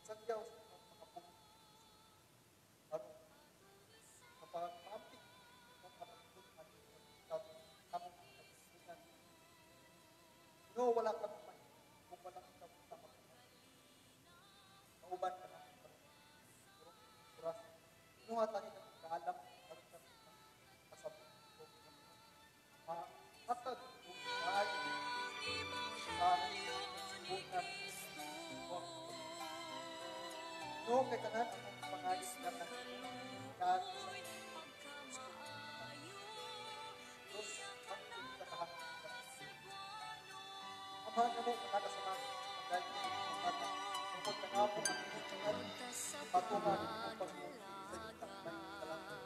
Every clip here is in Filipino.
Sadyaw sa mga pungit. Karon kapag maapit kung kapatid at kamong kaibigan. No, wala ka naman kung wala ka tama. Nauban ka na. Kuras. Inuha tayo ng kaalam karon sa kasabot ko. Matag kung maayo sa bunga. No, kay tanan ang pangayos na kan Diyos ang pinagkatahan. Amahan na mo, nakakasama ang dahil ng mata. Kung pagkakapon ang inintingan, patungan ang pag-iwan sa iyong takmay ng kalangin.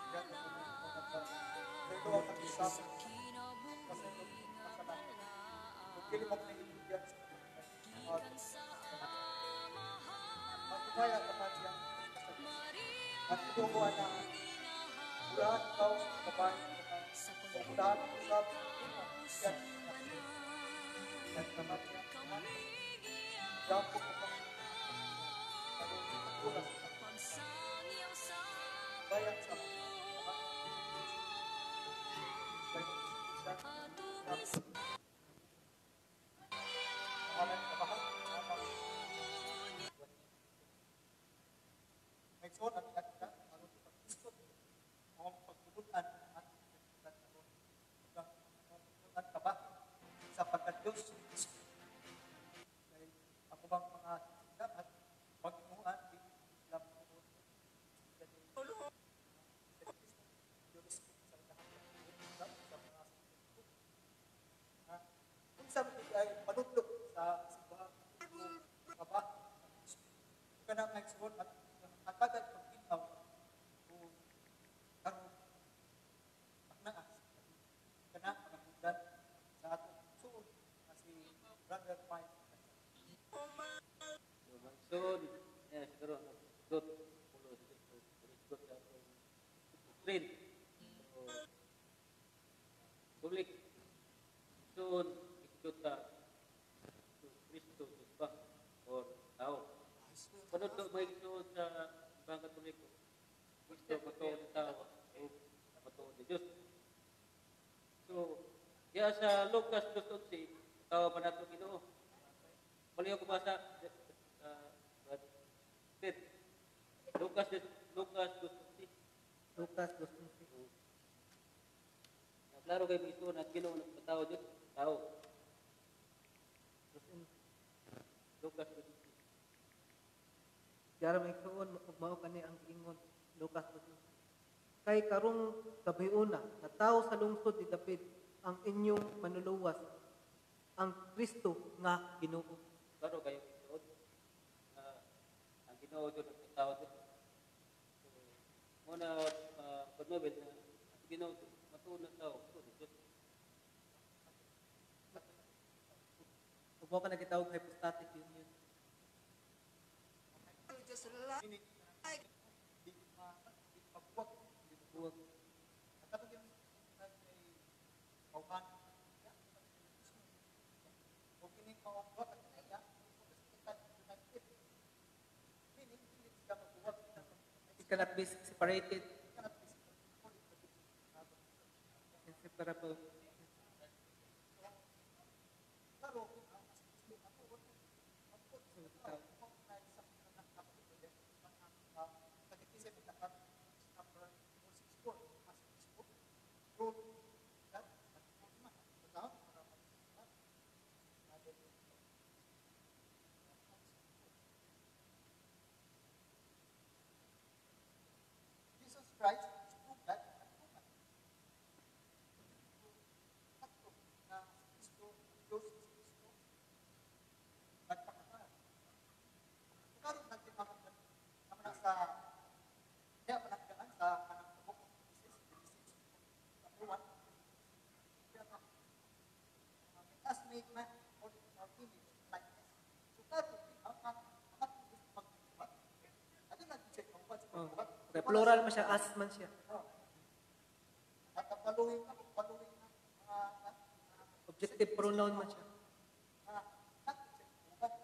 Yan ang mga pero ang nag-isama kasi ito kasalanan. Kung kili mo pinag-ibigyan sa mga magkumaya naman yan at itunguan na mulahan ikaw sa babae sa mulahan ang usap yan yan naman yan dapo ko pa pagkulas bayan sa may suot at kita ang pag-istot o pagtulutan ng ating pagtulutan naroon. Pagtulutan ka ba sa pagka-Diyos? Dahil ako bang mga sila at pag-inuhan din lang po sa Diyos sa lahat ng sa mga kung sabi ko ay panudlok sa simbahan ka ba? Kung ka na may suot at tagal pag-inaw o karong magnaas kana pangapundan sa atong suod na si Brother Mike. So, magsud, siguro, good, pulo, good sa atong train. So, sulik, soon, ikot ka, Kristo, ba, or tao. Panod ko may ito sa ibang Katoliko. Gusto matuon ng tao o matuon ni Diyos. So, kaya sa Lucas 2:11, tawa pa natin Ginoo. Mali ako basa Lucas 2:11. Lucas 2:11. Klaro kayo may ito na Ginoo ng tao Diyos, tao. Lucas 2:11. Kaya may kaon, mao kani ang ingon, Lucas 2:11. Kay karong gabiuna, na tao sa lungsod ni David, ang inyong manluluwas, ang Kristo nga Ginoo. Klaro kayo ito. Ang Ginoo Diyos ng tao Diyos. Muna, pag-novel na, ang Ginoo matuon ng tao, matuon ng Diyos. Huwag mo ka nagitawag hypostatic union. Ini di pagbuwag di Huwag. at yung kay kauhan o kini kauhan at kaya united meaning hindi sila magbuwag It cannot be separated, inseparable. pero Jesus Christ is proved that na Kristo, Diyos is Kristo, nagpakataran. Karoon natin naman sa kaya panagdaan sa kanang tubok ng Genesis, chapter 1. As made man or in our image likeness. So karoon, ang tubos pagbuhat. Ano natin siya pagbuhat sa pagbuhat? Okay, plural man siya, as man siya. At ang paluhin na Objective pronoun man siya. natin siya pagbuhat.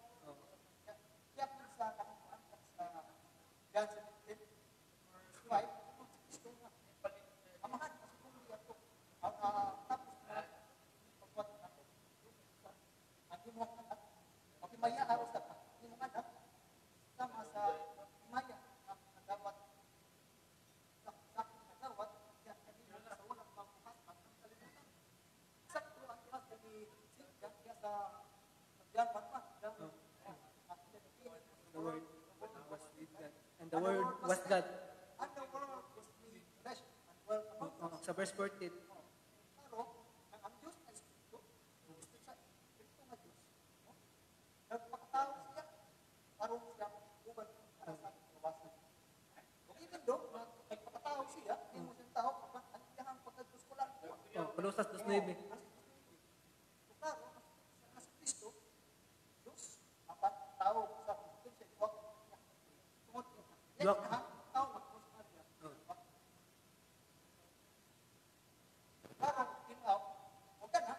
John 1:1. The Word was with God. And the Word was God. And the world was made flesh and dwelt among us. Sa verse 14. Pero, ang Diyos ay Espiritu, Espiritu nga Diyos. Nagpakatao siya, parang siya, uban para sa kawasan. Kung even though, nagpakatao siya, hindi mo siyang tao, ang iyang pagka-Diyos ko lang. Colosas 2:9. Klaro, sa Kristo, Diyos, apat tao sa Kristo siya, duwag niya. Tungod niya. Duwag. Tao, magpusa niya. Klaro, tinaw, huwag ka na,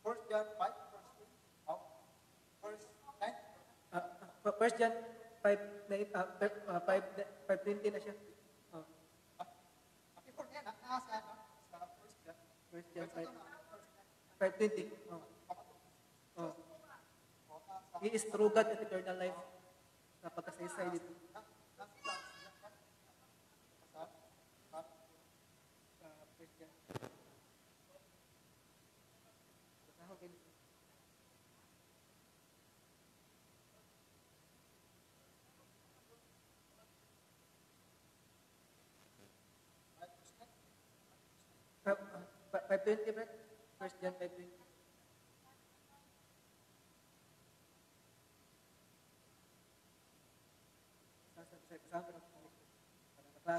First John 5, verse 3, verse 9. 1 John 5:20 na siya. Before niya, nasa First John. 1 John 5:20. He is true God at eternal life. Napagkasaysay dito. Sa 1 John. Basahon kayo dito. Uh, 5:20, Brett? 1 John 5:20. Klaro ba?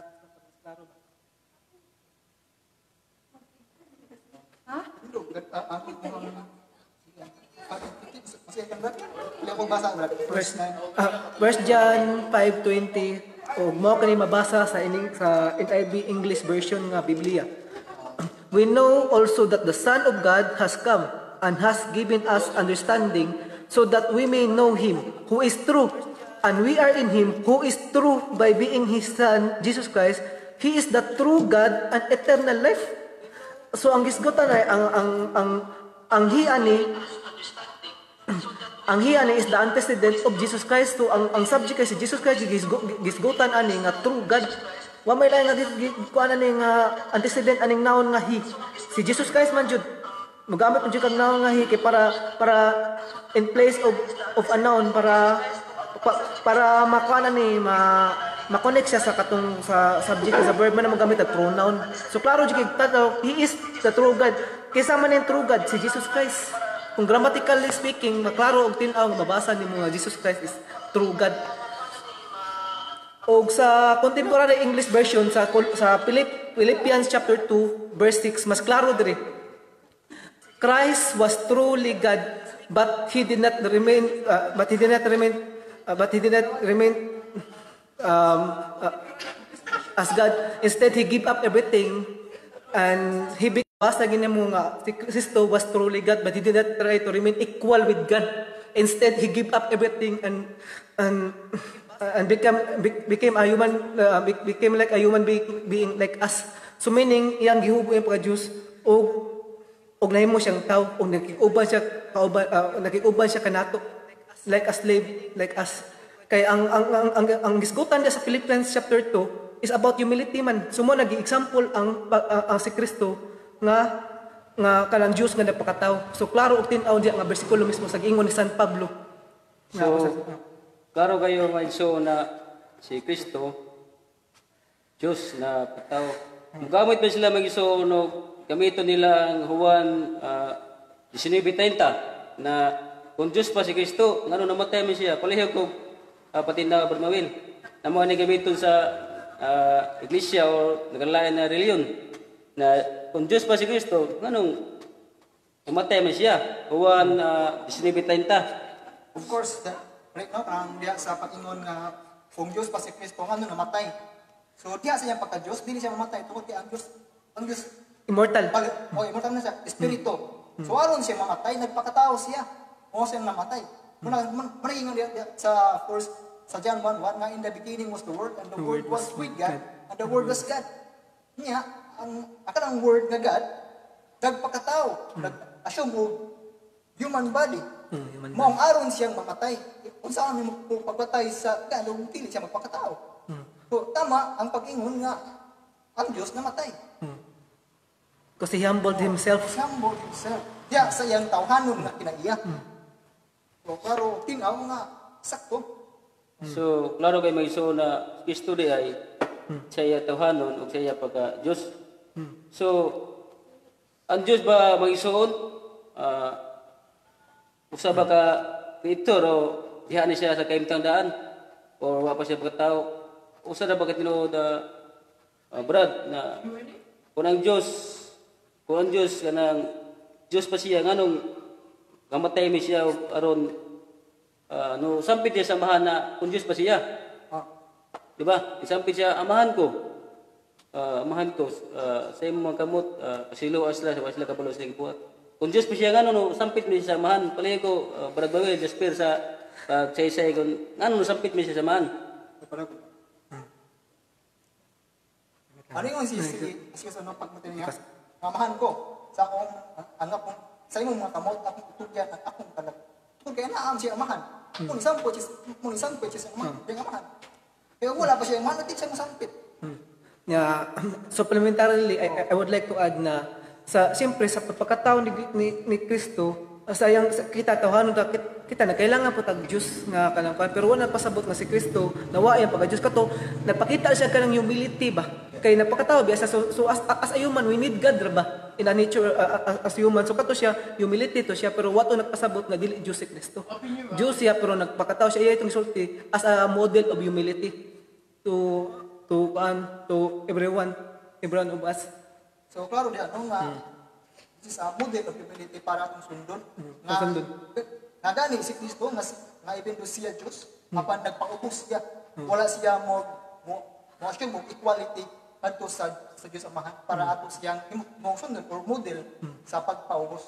Verse 9. 1 John 5:20 o mo kani mabasa sa NIV English version nga Biblia. We know also that the Son of God has come and has given us understanding so that we may know him who is true, and we are in him who is true by being his Son Jesus Christ. He is the true God and eternal life. So ang gisgutan ay ang hiani is the antecedent of Jesus Christ. So ang subject kay si Jesus Christ gisgutan ani nga true God. Wa may lain nga kuan ani nga antecedent aning naon nga he. Si Jesus Christ man jud magamit man jud kag naon nga he kay para in place of a noun para makuan ani ma-connect siya sa katong sa subject sa verb man na magamit ang pronoun. So klaro jud kay tataw he is the true God. Kaysa man yung true God si Jesus Christ. Kung grammatically speaking, maklaro og tin-aw nga mabasa nimo nga Jesus Christ is true God. Og sa contemporary English version sa Philippians chapter 2 verse 6 mas klaro diri. Christ was truly God, but he did not remain as God. Instead he gave up everything and he basta ginamo nga si Kristo was truly God, but he did not try to remain equal with God. Instead he gave up everything and became a human, became like a human being like us. So meaning iyang gihubo yung pagka-Diyos og nahimo siyang tao og nakikuban siya kanato like a slave like us. Kay ang gisgutan sa Philippians chapter 2 is about humility man. Sumo nagi-example ang si Kristo nga kanang Diyos nga napakatao. So klaro og tin-aw diya nga bersikulo mismo sa giingon ni San Pablo. So, klaro kayo nga iso na si Kristo Diyos na patao. Mugamit ba sila mag-iso no gamito nila ang Juan 19:30 na kung Diyos pa si Kristo ngano namatay man siya. Palihog ko patinda Barmawil. Namo ni gamiton sa iglesia o nagalain na reliyon na kung Diyos pa si Kristo, nganong umatay man siya? Juan 19:30. Of course, right now, ang diya sa pag-ingon nga kung Diyos pa si Kristo, ano namatay. So, diya sa iyang pagka-Diyos, dili siya mamatay. Tungkol kay ang Diyos Immortal. Immortal na siya, Espiritu. So, aron siya mamatay, nagpakatao siya. O siya namatay. Managing diya sa John 1:1, nga in the beginning was the Word, and the Word was with God, and the Word was God. Niya, ang word nga God, nagpakatao, nag-assume o human body. Maong aron siyang mamatay. Kung saan mo pagpatay sa God, dili siya magpakatao. So, tama ang pag-ingon nga, ang Diyos namatay. Because he humbled himself. Humble himself. Diya sa iyang tawhanon nga kinaiya. So, klaro, tinaw nga, sakto. So, klaro kay may so na Kristo di ay sa iya tawhanon o sa iya pagka Diyos. So, ang Diyos ba mag-isuon? Usa ba ka creator o diha ni siya sa kaimtang daan? O wa pa siya pagkatao? Usa na ba ka tinuod Brad na kung ang Diyos kanang Diyos pa siya nganong kamatay mi siya aron no sampit siya samahan na kung Diyos pa siya. Di ba? Isampit siya amahan ko sa imong mga kamot kasilo asla sa sila kapalo sa buhat. Kung Diyos pa siya ngano no sampit mi siya samahan palay ko Brad Bagay Jasper sa pagsaysay kung ngano no sampit mi siya samahan. Ano yung sa no pagmatay niya? Mamahan ko sa akong anak kong sa imong mga kamot akong tutugyan at akong kalag. Kaya naam siya amahan. Kung isang po siya amahan, yung amahan. Kaya wala pa siya amahan, natin siya masampit. Yeah, supplementarily, I would like to add na siyempre sa pagkatao ni Kristo, kita tawhanon kita na kailangan po tag Diyos nga kanang pero wala pasabot nga si Kristo nawa yang pagka Diyos kato nagpakita siya kanang humility ba kay napakatao biasa so as a human we need God ra ba in a nature as human so kato siya humility to siya pero wato nagpasabot nga dili Diyos si Kristo Diyos siya pero nagpakatao siya iya itong sulti as a model of humility to everyone of us. So klaro di ano nga this is a model of humility para atong sundon nga gani si Kristo nga even to siya Diyos apan nagpaubos siya wala siya mo equality adto sa Diyos Amahan para ato siyang mo sundon or model sa pagpaubos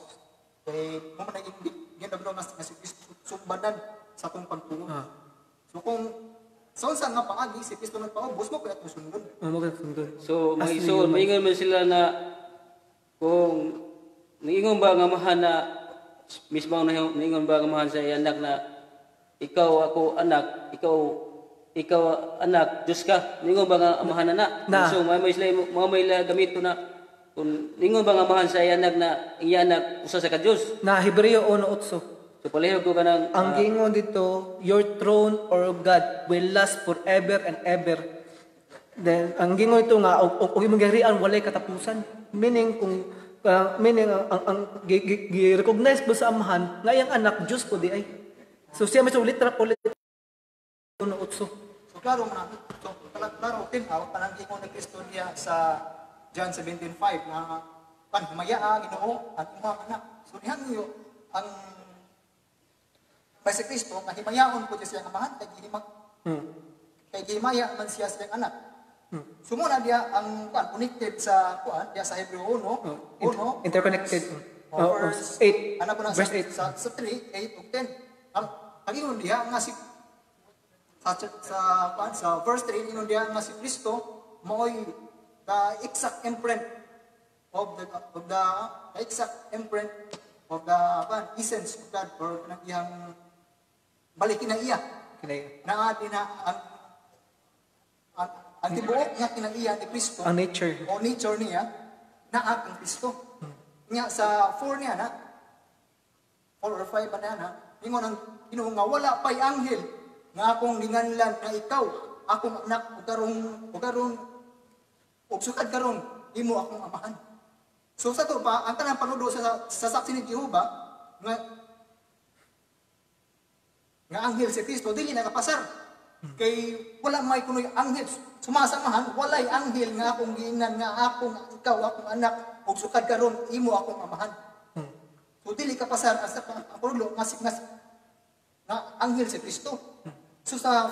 kay mo man naging ginabro nga si Kristo sumbanan sa atong pagtuo. So kung saan nga paagi si Kristo nagpaubos mo kaya atong sundon. So mag-isuon maingon man sila na kung niingon ba nga mahan na mismo niingon ba nga mahan sa anak na ikaw ako anak, ikaw anak, Diyos ka. Niingon ba nga mahan na? So may gamito na kung niingon ba nga mahan sa anak na iya anak usa sa ka Diyos. Na Hebreo 1:8. So palihog ko kanang ang giingon dito, your throne or God will last forever and ever. Then ang giingon ito nga og imong garian walay katapusan. Meaning kung ang gi-recognize mo sa amahan nga yang anak Diyos po di ay. So siya may ulit 1:8. So klaro man klaro tinaw kanang giingon ni Kristo niya sa John 17:5 nga himayaan Ginoo at imong anak. So dihan niyo ang may si Kristo nga himayaon po siya ang amahan kay himaya man siya sa anak. Sumuna dia ang connected sa dia sa Hebreo 1 interconnected verse 8 ano po na verse 8 sa 3 8 ug 10 ang ingon dia nga si sa verse 3 ingon dia nga si Kristo mo'y the exact imprint of the exact imprint of the essence of God or nang iyang balikin na iya na adi na ang tibuok nga kinaiya ni Kristo ang nature niya naa ang Kristo nya sa 4 niya na 4 or 5 na ingon ang Ginoo nga wala pay anghel nga akong linganlan nga ikaw akong anak ug karon ug sukad karon imo akong amahan. So sa to pa ang tanang panudo sa saksi ni Jehova nga anghel si Kristo dili nakapasar kay wala may kunoy anghel sumasamahan walay anghel nga akong giingnan nga ikaw akong anak ug sukad karon imo akong amahan. So dili ka pasar asa ang panudo nga anghel si Kristo. So sa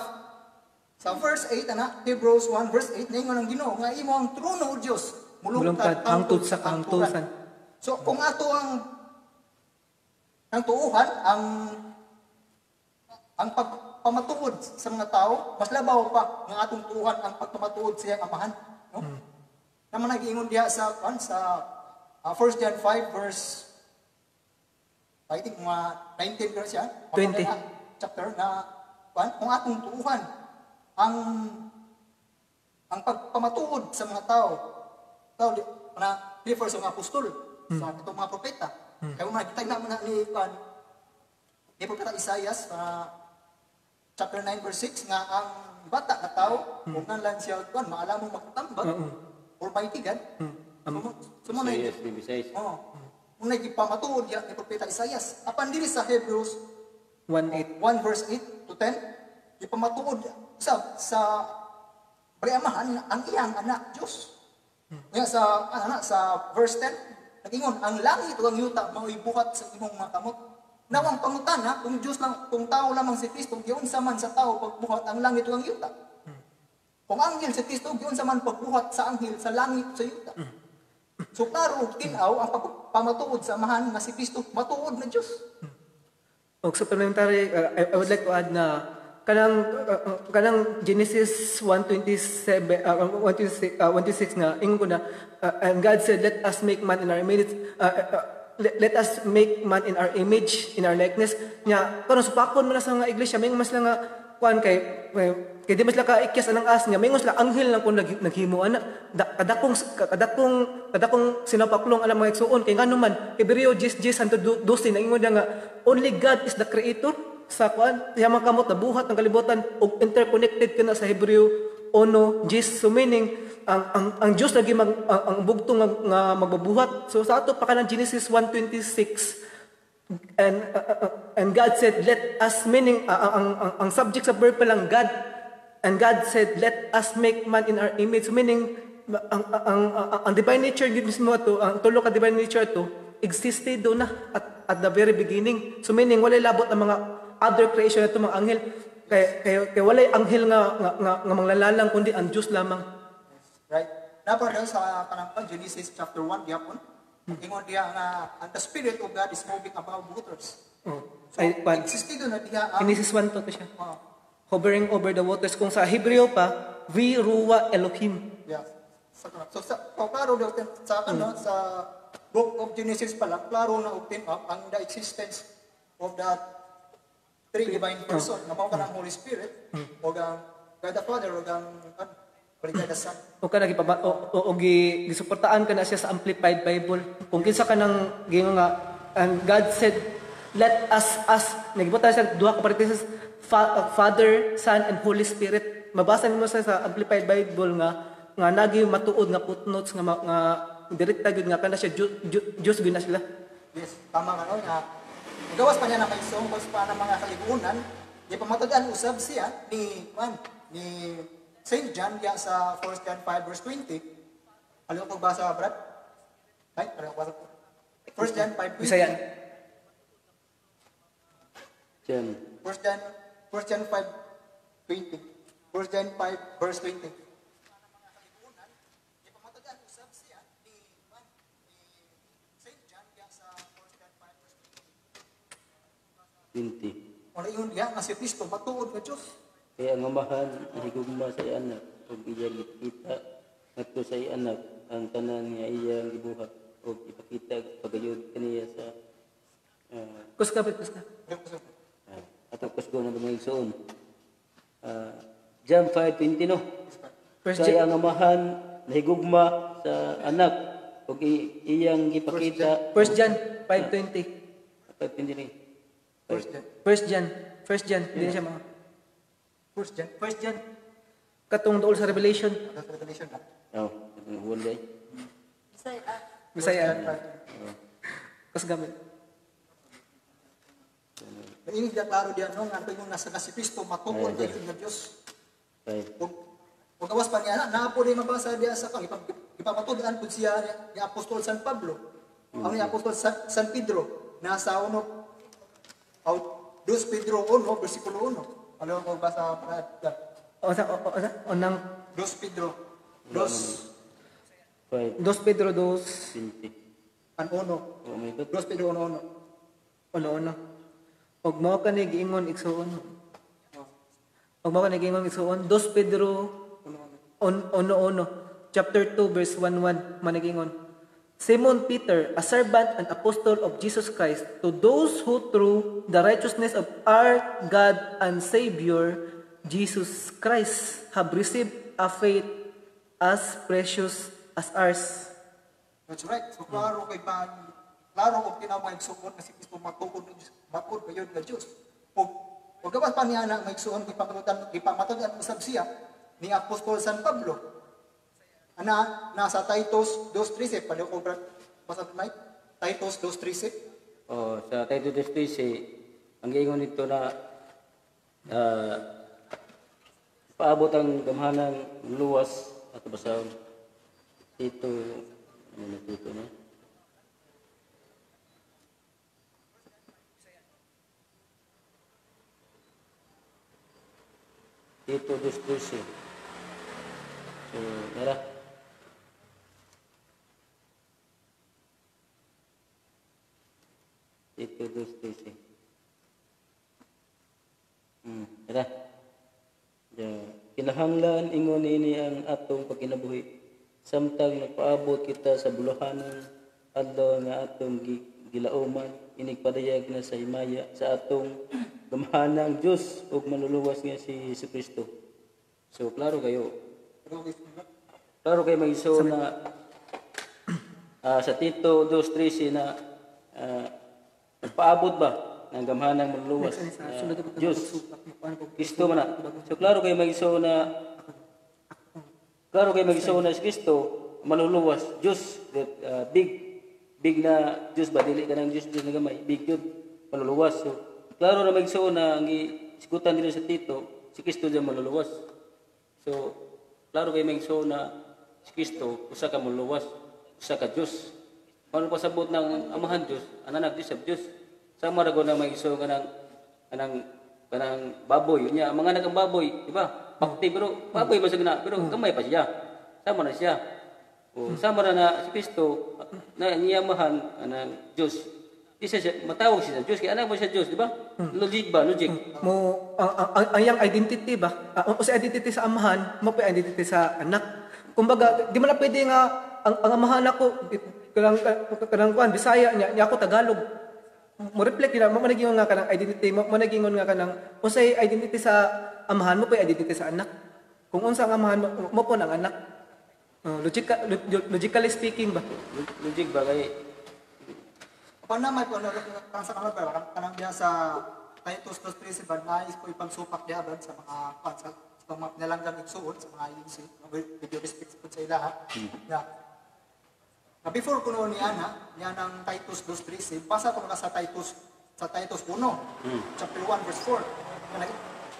verse 8 Hebrews 1 verse 8 naingon ang Ginoo nga imo ang trono o Dios mulungkad hangtod sa kahangturan. So kung ato ang tuuhan ang pagpamatuod sa mga tao mas labaw pa ng atong tuuhan ang pagpamatuod sa iyang amahan, no? Naman nagiingon diha sa 1 John 5 verse I think mga 19 verse yan 20 chapter na kung atong tuuhan ang ang pagpamatuod sa mga tao na refer sa mga apostol, sa itong mga propeta. Kaya kung nakita naman na ni propeta Isaias, chapter 9 verse 6, nga ang bata na tao, kung nanlan siya, maalamong magtambag, or maitigan, sumunod Isaias 26. kung nagipamatuod yan ni propeta Isaias, apan dili sa Hebrews 1:8. 1 verse 8 to 10, ipamatuod sa Briamahan ang iyang anak Diyos. Kaya sa verse 10, nagingon, ang langit o ang yuta mao'y buhat sa imong mga kamot. Nawang pangutana, kung Diyos lang, kung tao lamang si Kristo, giunsa man sa tao pagbuhat ang langit o ang yuta. Kung anghel si Kristo, giunsa man pagbuhat sa anghel sa langit sa yuta. So klaro, tinaw ang pamatuod sa amahan nga si Kristo, matuod na Diyos. Og supplementary, I would like to add na kanang Genesis 1:27 1:26 nga ingon ko na and God said, let us make man in our image, let us make man in our image, in our likeness. Nya karon supakon man na sa mga iglesia, may mas lang nga kuan kay di mas lang ka ikyas anang as niya, may mas lang anghel lang kun naghimo ana kadakong sinapaklong alam mga igsuon kay ngano man Hebreo 10:12 na ingon nga only God is the creator sa kuan siya mga kamot na buhat ng kalibutan ug interconnected kana sa Hebreo 1:10. So meaning ang Dios lagi ang bugtong nga magbabuhat. So sa ato pa kanang Genesis 1:26 and God said let us, meaning ang subject sa verb pa lang God, and God said let us make man in our image. So meaning ang divine nature mismo to, ang tulo ka divine nature to existed do na at the very beginning. So meaning walay labot ang mga other creation na mga anghel, kay walay anghel nga manglalalang kundi ang Diyos lamang. Right? Dapat daw sa kanang Genesis chapter 1 gyapon, ingon diha nga ang the spirit of God is moving above waters. So existed na diha ang Genesis 1 to siya. Hovering over the waters. Kung sa Hebreo pa, vi ruwa Elohim. yeah. So klaro daw sa sa book of Genesis pa lang, klaro na open up ang the existence of that three divine person, nga mao kanang Holy Spirit, o ang God the Father, o ang God the Son. O ka gisuportaan ka na siya sa Amplified Bible. Kung kinsa ka nang gingon nga, and God said, let us, nagibutan siya, duha ka pariteses, Father, Son, and Holy Spirit. Mabasa mo sa Amplified Bible nga nagi matuod nga footnotes nga direkta gyud nga kana siya Diyos gyud na sila. Yes, tama nga nga. Gawas pa niya na may songkos pa ng mga kaligunan, ipamatagan usab siya ni St. John diya sa 1 John 5 verse 20. Ano ko basa, Brad? Ay, ano ko basa? 1 John 5:20. Bisayan. John. 1 John 5:20. 1 John 5 verse 20. Ipamatagan usab siya ni St. John diya sa 1 John 5 verse 20. Wala yun diya nga si Kristo matuod nga Diyos. Kaya ang amahan, higugma sa iya anak, o iyang ipakita, nagto sa iya anak, ang tanan nga iyang gibuhat, o ipakita pagayod kaniya sa Kuska. ato kusgo na mga igsoon. John 5:20 no. First Kaya ang amahan nahigugma sa anak, o iyang gipakita. 1 John 5:20. 5:20 ni. 1 John, hindi siya mga. 1 John. Katong dool sa Revelation. Revelation na. Oh, ang hulay. Bisaya. Kas gamit. Ini dia klaro dia no nga yung nasa si Kristo matuod nga yun nga Diyos. Right. Kung gawas pa niya na po rin mabasa dia sa kang ipapatudan pud siya ni Apostol San Pablo. Ang ni Apostol San Pedro nasa 2 Pedro 1 versikulo 1. Ano ko basa para Onang 2 Pedro 5. 2 Pedro 2. 20. an 1. Oh my God. 2 Pedro 1. Ono. Og mao kani giingon igsuon. Og mao kani giingon igsuon 2 Pedro 1 chapter 2 verse 11 managingon. Simon Peter, a servant and apostle of Jesus Christ, to those who through the righteousness of our God and Savior Jesus Christ have received a faith as precious as ours. That's right. So klaro og tinaw maigsuon nga si Kristo matukod kayo nga Dios. Og gawas pa niya na maigsuon ipamatudan usab siya ni Apostol San Pablo. Nasa Titus 2:13 pala ko basa Mike. Titus 2:13. Sa Titus 2:13, ang giingon nito na paabot ang gamhanang luwas at basahon. Tito na? Tito 2:13. So, nara. Tito 2:13. Nara. Kinahanglan ingon ini ang atong pagkinabuhi. Samtang nagpaabot kita sa buluhanan adlaw nga atong gilauman, inigpadayag na sa himaya sa atong gamhanang Dios ug manluluwas nga si Jesucristo. So klaro kayo magiso na sa Tito 2:13 na nagpaabot ba ng gamhanang manluluwas Dios Kristo man na. So klaro kayo magiso na si Kristo manluluwas Dios, big na Dios ba, dili ka ng Dios na gamay, big yun manluluwas. So klaro na magiso na ang isigutan nila sa Tito, si Kristo diyan manluluwas. So klaro kayo magiso na si Kristo usa ka manluluwas, usa ka Dios. Ano pasabot ng amahan Dios, anak Dios sa Dios. Sama ra ko na magiso kanang baboy nya, mga anak ng baboy, di ba? Pakti pero baboy masagna, pero gamay pa siya. Sama na siya. O sama na si Kristo na niyamahan anang Dios. Isa siya matawag siya Dios, kaya anak mo siya Dios, di ba? Logic ba? Logic. Mo ang yang identity ba? O sa identity sa amahan, mo pa identity sa anak. Kumbaga, di man na pwede nga ang amahan ako kanang kuan Bisaya nya ako Tagalog. Mo reflect gina mo naging nga kanang identity mo naging nga kanang unsay identity sa amahan mo pa identity sa anak. Kung unsa ang amahan mo po ng anak. Logically speaking ba? Logic ba kay Panamay po sa kanang diha sa Titus 2:13 ba nais ko ipagsupak diha sa mga sa mga nalanggang igsuon sa mga agency video respect po sa ilaha. Na before kuno niya ng Titus 2:13, basa ko na sa Titus 1, chapter 1 verse 4.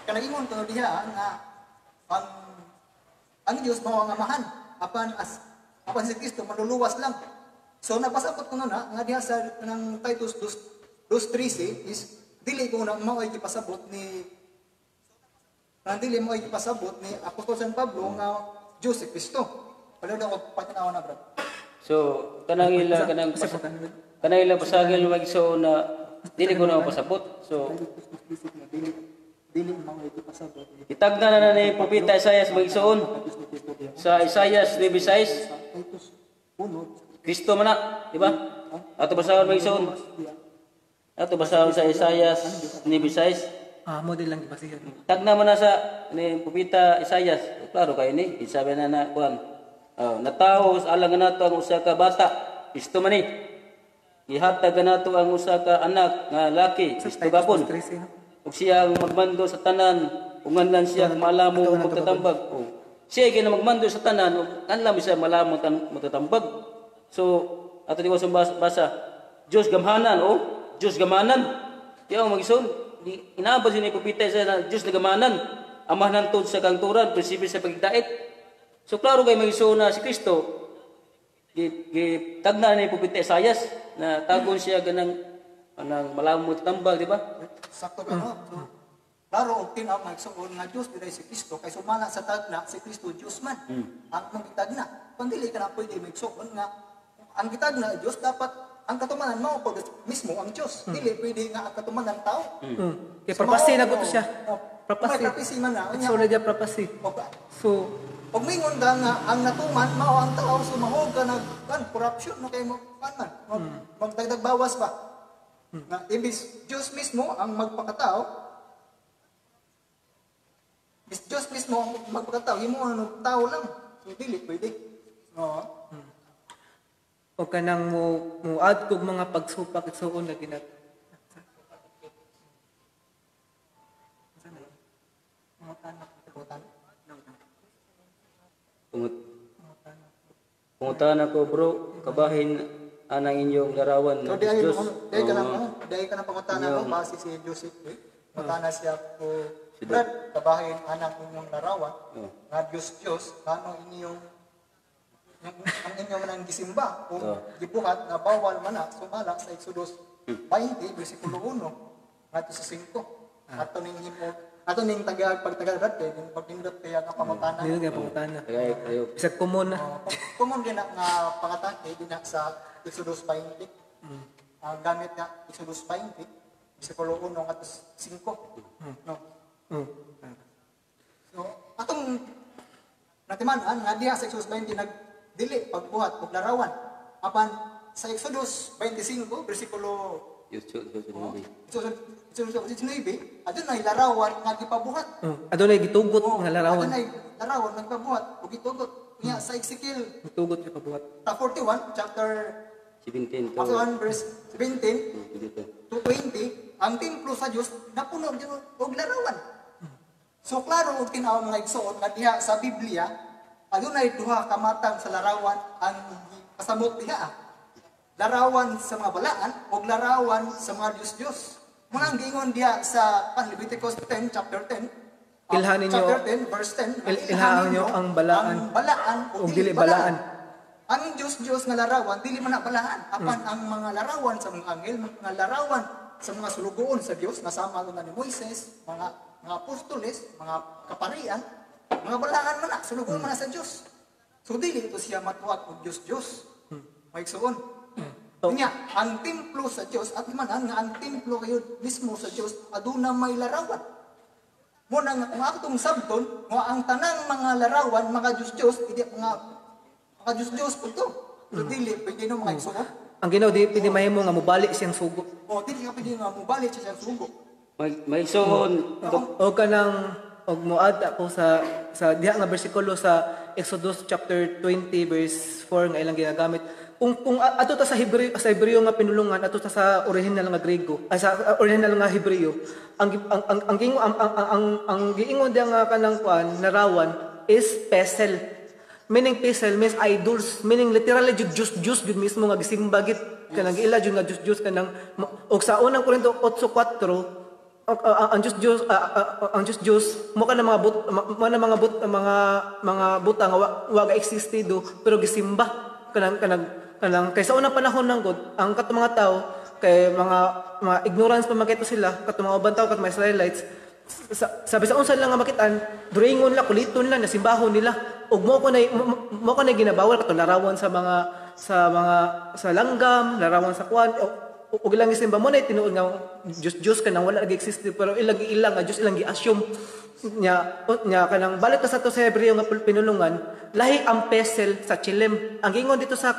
Kanang ingon ko diha nga ang Dios mao ang amahan apan si Kristo manluluwas lang. So napasabot ko na nga diha sa ng Titus 2:13 is dili ko na mao ay gipasabot ni Apostol San Pablo nga Dios si Kristo. Wala daw patinaw na brad. So kanang ila pasagil magiso na dili ko na pasabot. So dili mga ipasabot. itagna na ni propeta Isaias magisuon sa Isaias 9:6 Titus 1 Kristo man na, di ba? Ato basahon magisuon. Ato basahon sa Isaias 9:6. Model lang gibasihan. Tagna man na sa ni propeta Isaias. Klaro kayo ni, isabi na kuan. Natawo sa alang nato ang usa ka bata, Kristo man ni. Ihatag nato ang usa ka anak nga laki, Kristo gapon. Ug siya ang magmando sa tanan, ungan siya malamo ug magtatambag. Siya gid magmando sa tanan ug kanlam siya malamo magtatambag. So ato diwa sa basa, Dios gamhanan Dios gamanan. Yaw magison, inaabot ni propeta sa Dios na gamanan. Amahan tod sa kangturan, prinsipyo sa pagdait. So klaro kay magiso na si Kristo tagna ni propeta Isaias na tagon siya ganang malamo tambag, di ba? Sakto ka no? So, klaro og tinaw magsuon nga Dios diri si Kristo kay sumala sa tagna si Kristo Dios man. Ang magitagna, kung dili ka na pwede magsuon nga ang gitagna Dios dapat ang katumanan mao po mismo ang Dios. Dili pwede nga ang katumanan tao. Kay prophecy na gusto siya. Prophecy man na. So na dia prophecy. So og mingon ka nga ang natuman mao ang tao sumahog ka nag corruption no kay mo man. Magdagdag bawas pa. Na ibis Diyos mismo ang magpakatao. Diyos mismo ang magpakatao, himo ano tao lang. So dili pwede. Oo. O kanang mo add kog mga pagsupak igsuon na ginat. Pungutan ako bro, kabahin anang inyong larawan So ng di ay Diyos. di ka na pangutana ko base si Joseph. Pangutana siya ko Brad, kabahin anak inyong larawan nga Diyos kano inyong ang inyong nang gisimba kung gibuhat na bawal man na sumala sa Exodus 20 bersikulo 1 ngadto sa 5 ato ning pagtagal dati din pagpindot kaya nga pangutana. Dili nga pangutana. Kaya kayo. Bisag common na. Common din nga pangatake din sa Exodus 20. Ang gamit nga Exodus 20 bersikulo 1 ngadto 5. No. So, atong natiman-an nga diha sa Exodus 20 nagdili pagbuhat og larawan. Apan sa Exodus 25 bersikulo Exodus 19 adunay larawan nga gipabuhat. Adunay gitugot nga larawan. Adunay larawan nga gipabuhat ug gitugot. Nya sa Ezekiel Gitugot nga pabuhat. 41 chapter 17 chapter 1 verse 17 to 20 ang templo sa Dios napuno gyud og larawan. So klaro og tinaw mga igsoon nga diha sa Biblia adunay duha ka matang sa larawan ang kasamot diha. Larawan sa mga balaan o larawan sa mga Diyos-Diyos. Mga giingon diya sa Leviticus 10, chapter 10. Ilhanin nyo, chapter 10, verse 10. ilhanin nyo ang balaan. Ang balaan o dili balaan. Ang Diyos-Diyos nga larawan, dili man na balaan. Apan ang mga larawan sa mga anghel, mga larawan sa mga sulugoon sa Diyos, nasama nga ni Moises, mga apostoles, mga kaparian, mga balaan man na, sulugoon man na sa Diyos. So dili ito siya matuwag o Diyos-Diyos. Maigsoon. Kanya, ang templo sa Diyos, at manan nga ang templo kayo mismo sa Diyos, aduna may larawan. Muna nga, kung atong sabton, nga ang tanang mga larawan, mga Diyos-Diyos, hindi mga Diyos-Diyos po ito. So, dili, pwede no mga igsuon. Ang ginaw, di pwede mahimo nga mubalik siyang sugo. O, dili ka pwede nga mubalik siya sa sugo. May suon. O kanang, og muad ako sa diha nga bersikulo sa Exodus chapter 20 verse 4 nga ilang ginagamit. Kung ato ta sa Hebreo nga pinulungan, ato ta sa original nga Grego, sa original nga Hebreo, ang giingon diya nga kanang kuan larawan is pesel. Meaning pesel means idols, meaning literally Diyos gud mismo nga gisimba gid kanang ila jud nga Diyos kanang og sa unang Korinto 8:4 ang Diyos mo ka na mga buta nga waga existido pero gisimba kanang kaysa unang panahon ng God ang katong mga tao kay mga ignorance pa makita sila katong mga ubang tao kat mga Israelites sabi sa unsa lang nga makitaan duringon la kuliton la nasimbahon nila ug mo ko na ginabawal katong larawan sa langgam larawan sa kwan ug ilang isimba mo na tinuod nga Diyos kanang wala nag-exist pero ilang nga Diyos ilang gi-assume nya kanang balik sa to sa Hebreo nga pinulungan lahi ang pesel sa chilem ang gingon dito sa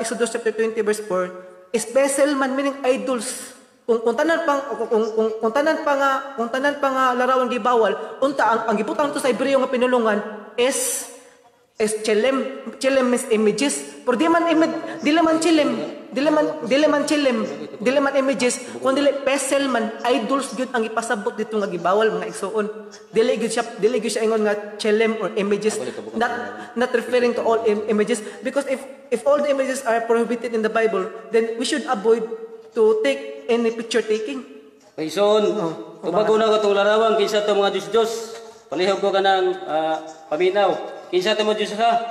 Exodus chapter 20 verse 4 is pesel man meaning idols kung tanan pa nga larawan gibawal unta ang gibutang to sa Hebreo nga pinulungan is chilem means images pero di man images kundi pesel man idols gyud ang ipasabot dito nga gibawal mga igsoon dili gyud siya ingon nga chilem or images not referring to all images because if all the images are prohibited in the Bible then we should avoid to take any picture taking. Paison, tubago na ko itong larawan, kinsa ito mga Diyos-Diyos. Palihog ko ka ng paminaw. Kinsa ito mga Diyos ha?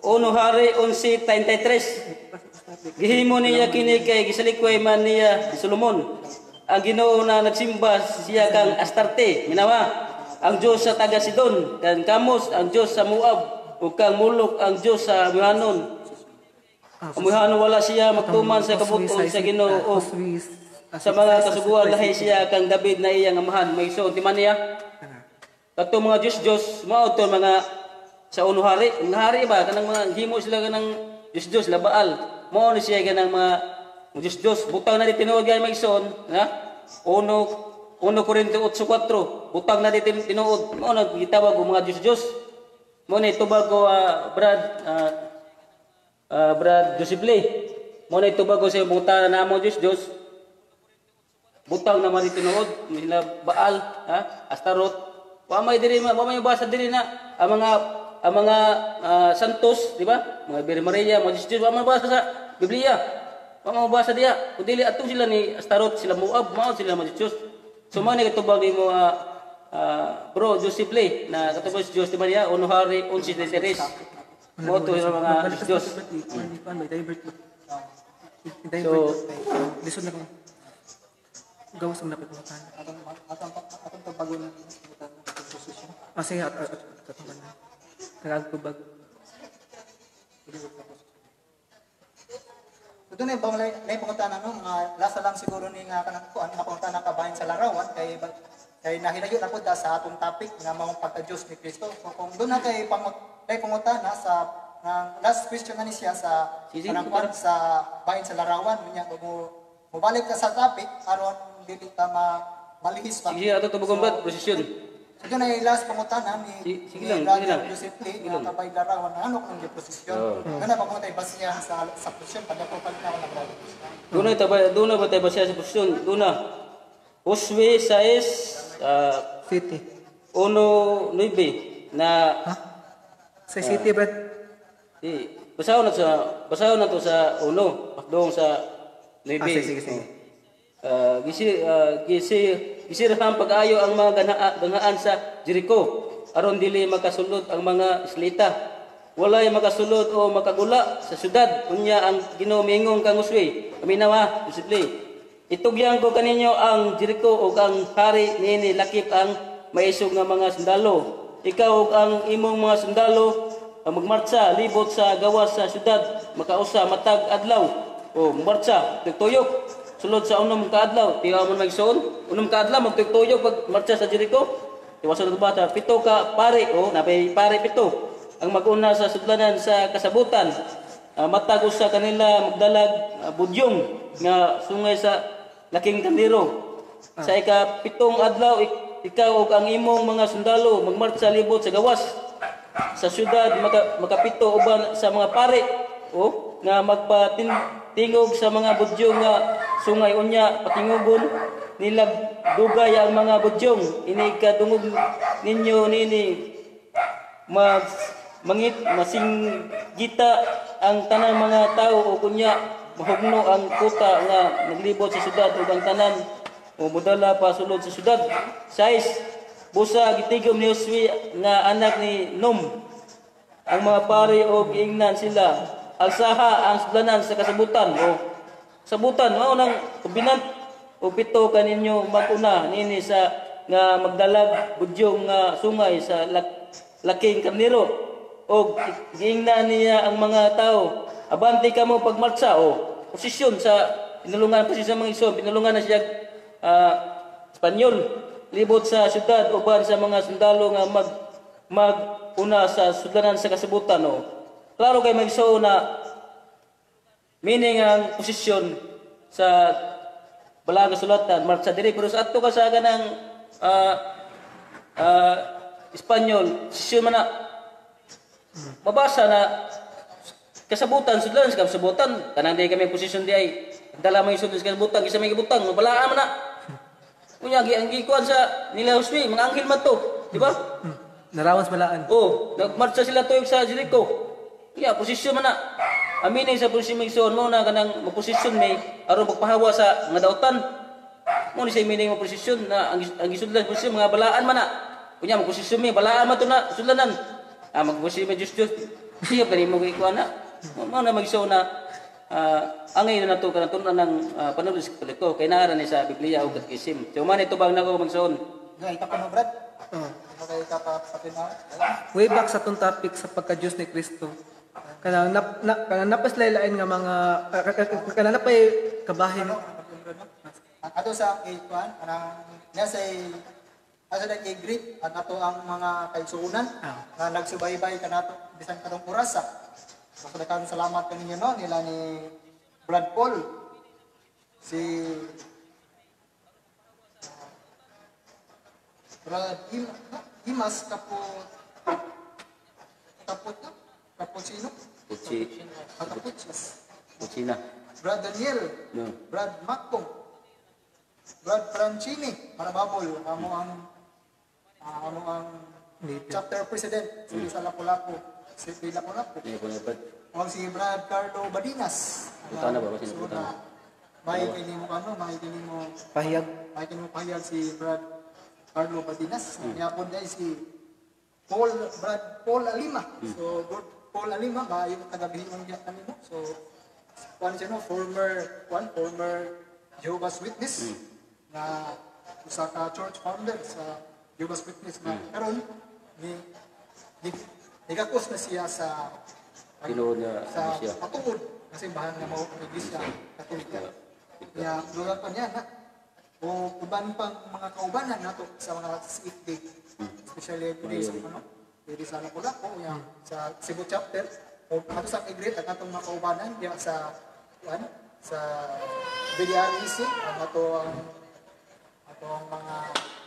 Uno Hari 11:33. Gihimo niya kini kay gisalikwa man niya si Solomon. Ang Ginoo na nagsimba siya kang Astarte, minawa. Ang Diyos sa taga Sidon, kang Kamos ang Diyos sa Moab, ug kang Mulok ang Diyos sa Muhanon. Umuhano wala siya magtuman sa kabuton sa Ginoo sa mga kasuguan lahi siya kang David na iyang amahan may so timan niya kato mga Diyos mao to mga sa uno hari ang hari ba kanang mga himo sila kanang Diyos labaal mao ni siya kanang mga Diyos butang na di tinuod gay may son ha uno Korinto 8:4 butang na di tinuod mao na gitawag og mga Diyos Mo ni tubago Brad Joseph Lee. Mo ni tubago sa butana namo Diyos. Butang naman ito nood, nila Baal, Astaroth. Wa may basa diri na ang mga santos, di ba? Mga Birhen Maria, mga Diyos, wa may basa sa Biblia. Wa may basa diya. Kundi atong sila ni Astaroth, sila Moab, mao sila mga Diyos. So man ni katubag nimo bro Joseph Lee na katubag si Diyos di Maria, uno hari 11:3. Mo to yung mga Diyos. Lisod na ko. Gawas ang napipuntahan. Atong pagbago ng posisyon. Sige, atong na. Nagagtubag. So doon ay bang lay panguntahan no, mga lasa lang siguro ni nga kanang kuan nga panguntahan kabahin sa larawan kay nahilayo na pud ta sa atong topic nga mao pagka-Dios ni Kristo. So kung doon na kay panguntahan sa last question na ni siya sa kanang kuan sa bahin sa larawan niya mo balik ka sa topic aron dili ka malihis pa. Sige, ato tubugon ba posisyon. So doon ay last panguntahan ni Sige lang. Joseph Lee nga kabahin larawan nga ano kung posisyon. Kana pa tay basihan sa posisyon pag ako pagkaon na brother. Doon na ba tayo basihan sa posisyon? Doon na. Josue 6, City. 1:9 na Sa City, Brad. basaho na to sa 1, pakdong sa 9. Sige. Gisirahan pag-ayo ang mga ganhaan sa Jericho aron dili makasulod ang mga Israelita. Walay makasulod o makagula sa syudad. Unya ang Ginoo miingon kang Josue. Kami nawa, Joseph. Itugyan ko kaninyo ang Jericho ug ang hari niini lakip ang maisog nga mga sundalo. Ikaw ug ang imong mga sundalo ang magmartsa libot sa gawas sa syudad makausa matag adlaw o martsa tugtuyok sulod sa unom ka adlaw tiwa mo magsuon unom ka adlaw magtugtuyok pag martsa sa Jericho tiwason ng bata pito ka pare o napay pare pito ang maguna sa sudlanan sa kasabutan matag usa kanila magdalag budyong nga sungay sa laking kandiro sa ikapitong adlaw ikaw ug ang imong mga sundalo magmartsa libot sa gawas sa syudad makapito uban sa mga pare o nga magpatingog sa mga budyong nga sungay unya patingugon nila dugay ang mga budyong ini kadungog ninyo nini masinggita ang tanang mga tao o kunya mahugno ang kuta nga naglibot sa syudad ug ang tanan o mudala pa sulod sa syudad. 6 busa gitigom ni Josue nga anak ni Num ang mga pare o giingnan sila alsaha ang sudlanan sa kasabutan o sabutan mao nang kubinan o pito kaninyo maguna nini sa nga magdalag budyong nga sungay sa laking karnero o giingnan niya ang mga tao abante kamo pagmartsa o posisyon sa pinulungan posisyon sa mga igsoon pinulungan na siya Espanyol libot sa syudad uban sa mga sundalo nga maguna sa sudlanan sa kasabutan o klaro kay magsuo na meaning ang posisyon sa balang sulatan marcha diri pero sa adto ka sa ganang Espanyol posisyon man na mabasa na kasabutan sudlanan sa kasabutan kanang di kami posisyon di ay dala may sudlanan sa kasabutan kisa may gibutang mabalaan man na. Kunya ang gikuan sa nila Josue, mga anghel man to, di ba? Narawas balaan. Oh, nagmarcha sila tuyog sa Jericho. Kunya posisyon man na. Aminin sa posisyon mo na kanang maposisyon may aron magpahawa sa mga dautan. Mo ni sa meaning mo posisyon na ang gisudlan posisyon mga balaan man na. Kunya magposisyon may balaan man to na sudlanan. Magposisyon may Diyos. Siya pa rin mo gikuan na. Mo na magsuo na angay na nato kanatun ng panulong sa Katoliko kay naara ni sa Biblia ug katekism. So man ito bang nako magsuon. Nga ita pa mo brad. Okay ka pa sa pinaw. Way back sa tong topic sa pagka-Diyos ni Kristo. Kanang napaslailain nga mga kanang napay kabahin. Ato sa kwan kanang nasa asa na greet ang ato ang mga kaigsuonan nga nagsubaybay kanato bisan kadong orasa. Masalatan salamat kaninyo no nila ni Brad Paul si Brad Himas kapo Cappuccino, Capuchis, Kutsina. Brad Daniel, No. Brad Macong, Brad Francini, Marababol, amo ang chapter president sa Lapu-Lapu, si Lapu-Lapu. Hindi po dapat. O si Brad Carlo Badinas. Butana ba? Kasi So, butana. may kini mo Pahiyag. pahayag si Brad Carlo Badinas. Niya po dahil si Paul Alima. So, Paul Alima ba yung taga-bihimong diyan kanino. So, siya no, former Jehovah's Witness na usa ka church founder sa Jehovah's Witness na karon ni kakos na siya sa Tinuod na sa siya. patuod kasi bahan nga mao ang iglesia Katolika. Kaya lugar pa niya na o uban pang mga kaubanan nato sa mga CFD, especially today sa diri sa Lapu-Lapu sa Cebu chapter o ato sa Igrit at atong mga kaubanan diya sa BDREC ang atong mga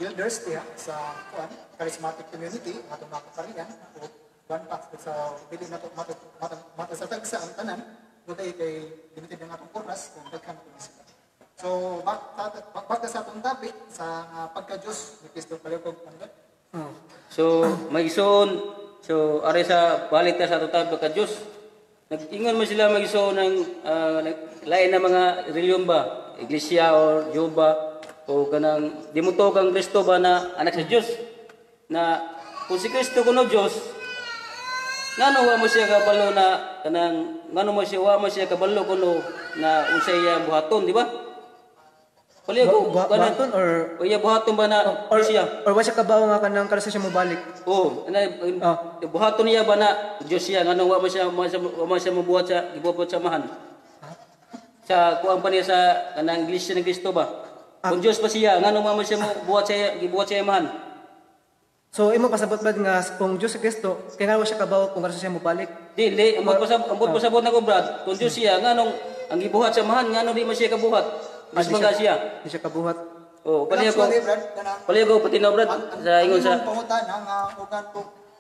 elders diya sa charismatic community atong mga kaparian o pa sa dili nato mata sa tagsa ang tanan buday kay limited ang atong oras kung daghan ko sila. So back sa atong topic sa pagka-Diyos ni Kristo palihog panggat. So, mag-ison, so, are sa balik ta sa atong pagka-Diyos. Nag-ingon mo sila mag-ison ng lain na mga reliyon ba? Iglesia o Jehovah o kanang dimuto kang Kristo ba na anak sa Diyos? Na kung si Kristo kuno Diyos, ngano wa mo siya kabalo na kanang ngano mo siya wa mo siya kabalo kuno na unsay iya buhaton, di ba? Pali ako Buhaton or o iya buhaton ba na siya? or wa siya kabaw nga kanang karasa siya mobalik. Oh, buhaton niya ba na Diyos siya ngano wa mo siya mabuhat sa gibuhat sa mahan. Sa kuan pa niya sa kanang iglesia ng Kristo ba? Kung Diyos pa siya ngano wa mo siya gibuhat sa mahan. So imo pasabot ba nga kung Dios si Kristo kay nga wa siya kabaw kung karasa siya mobalik? Dili, ambot pasabot na ko Brad. Kung Diyos siya nganong ang gibuhat sa mahan ngano di mo siya kabuhat? Mas baga siya. Di siya kabuhat. Oh, pali ako pati na Brad sa ingon sa pangutan ang ugan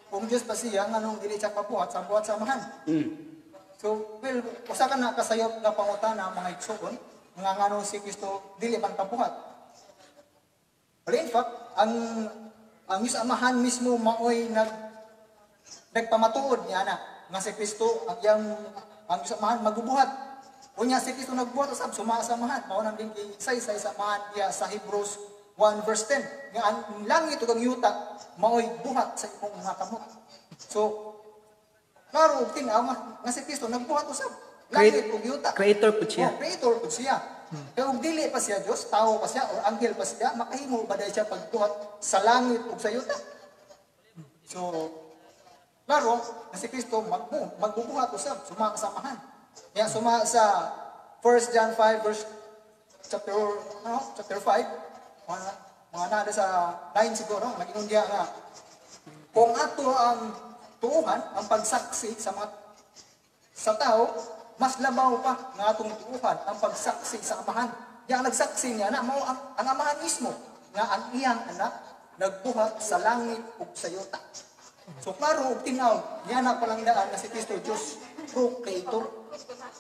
kung Dios pa siya nganong dili siya kabuhat sa buhat sa mahan. So, well, usa ka na kasayop na pangutan ang mga igsoon nga nganong si Kristo dili man kabuhat. But in fact, ang Amahan mismo maoy nagpamatuod niya na nga si Kristo ang Amahan magbubuhat. Unya si Kristo nagbuhat usab suma sa Amahan. Mao nang din say sa Amahan diya sa Hebrews 1 verse 10 nga ang langit ug ang yuta maoy buhat sa imong mga kamot. So klaro tinaw nga si Kristo nagbuhat usab. Langit ug yuta. Creator pud siya. Creator pud siya. Kaya kung dili pa siya Diyos, tao pa siya, o anghel pa siya, makahimo ba dahil siya pagbuhat sa langit o sa yuta? So, klaro, na si Kristo magbubuhat usab, suma sa Amahan. Kaya suma sa 1 John 5 verse chapter 5, mga nada sa 9 siguro, nag-inundiya nga, kung ato ang tuuhan, ang pagsaksi sa tao, mas labaw pa nga atong tuuhan ang pagsaksi sa Amahan. Yang nagsaksi niya na mao ang Amahan mismo nga ang iyang anak nagbuhat sa langit ug sa yuta. So klaro og tinaw niya na palangdaan na si Kristo Dios true creator.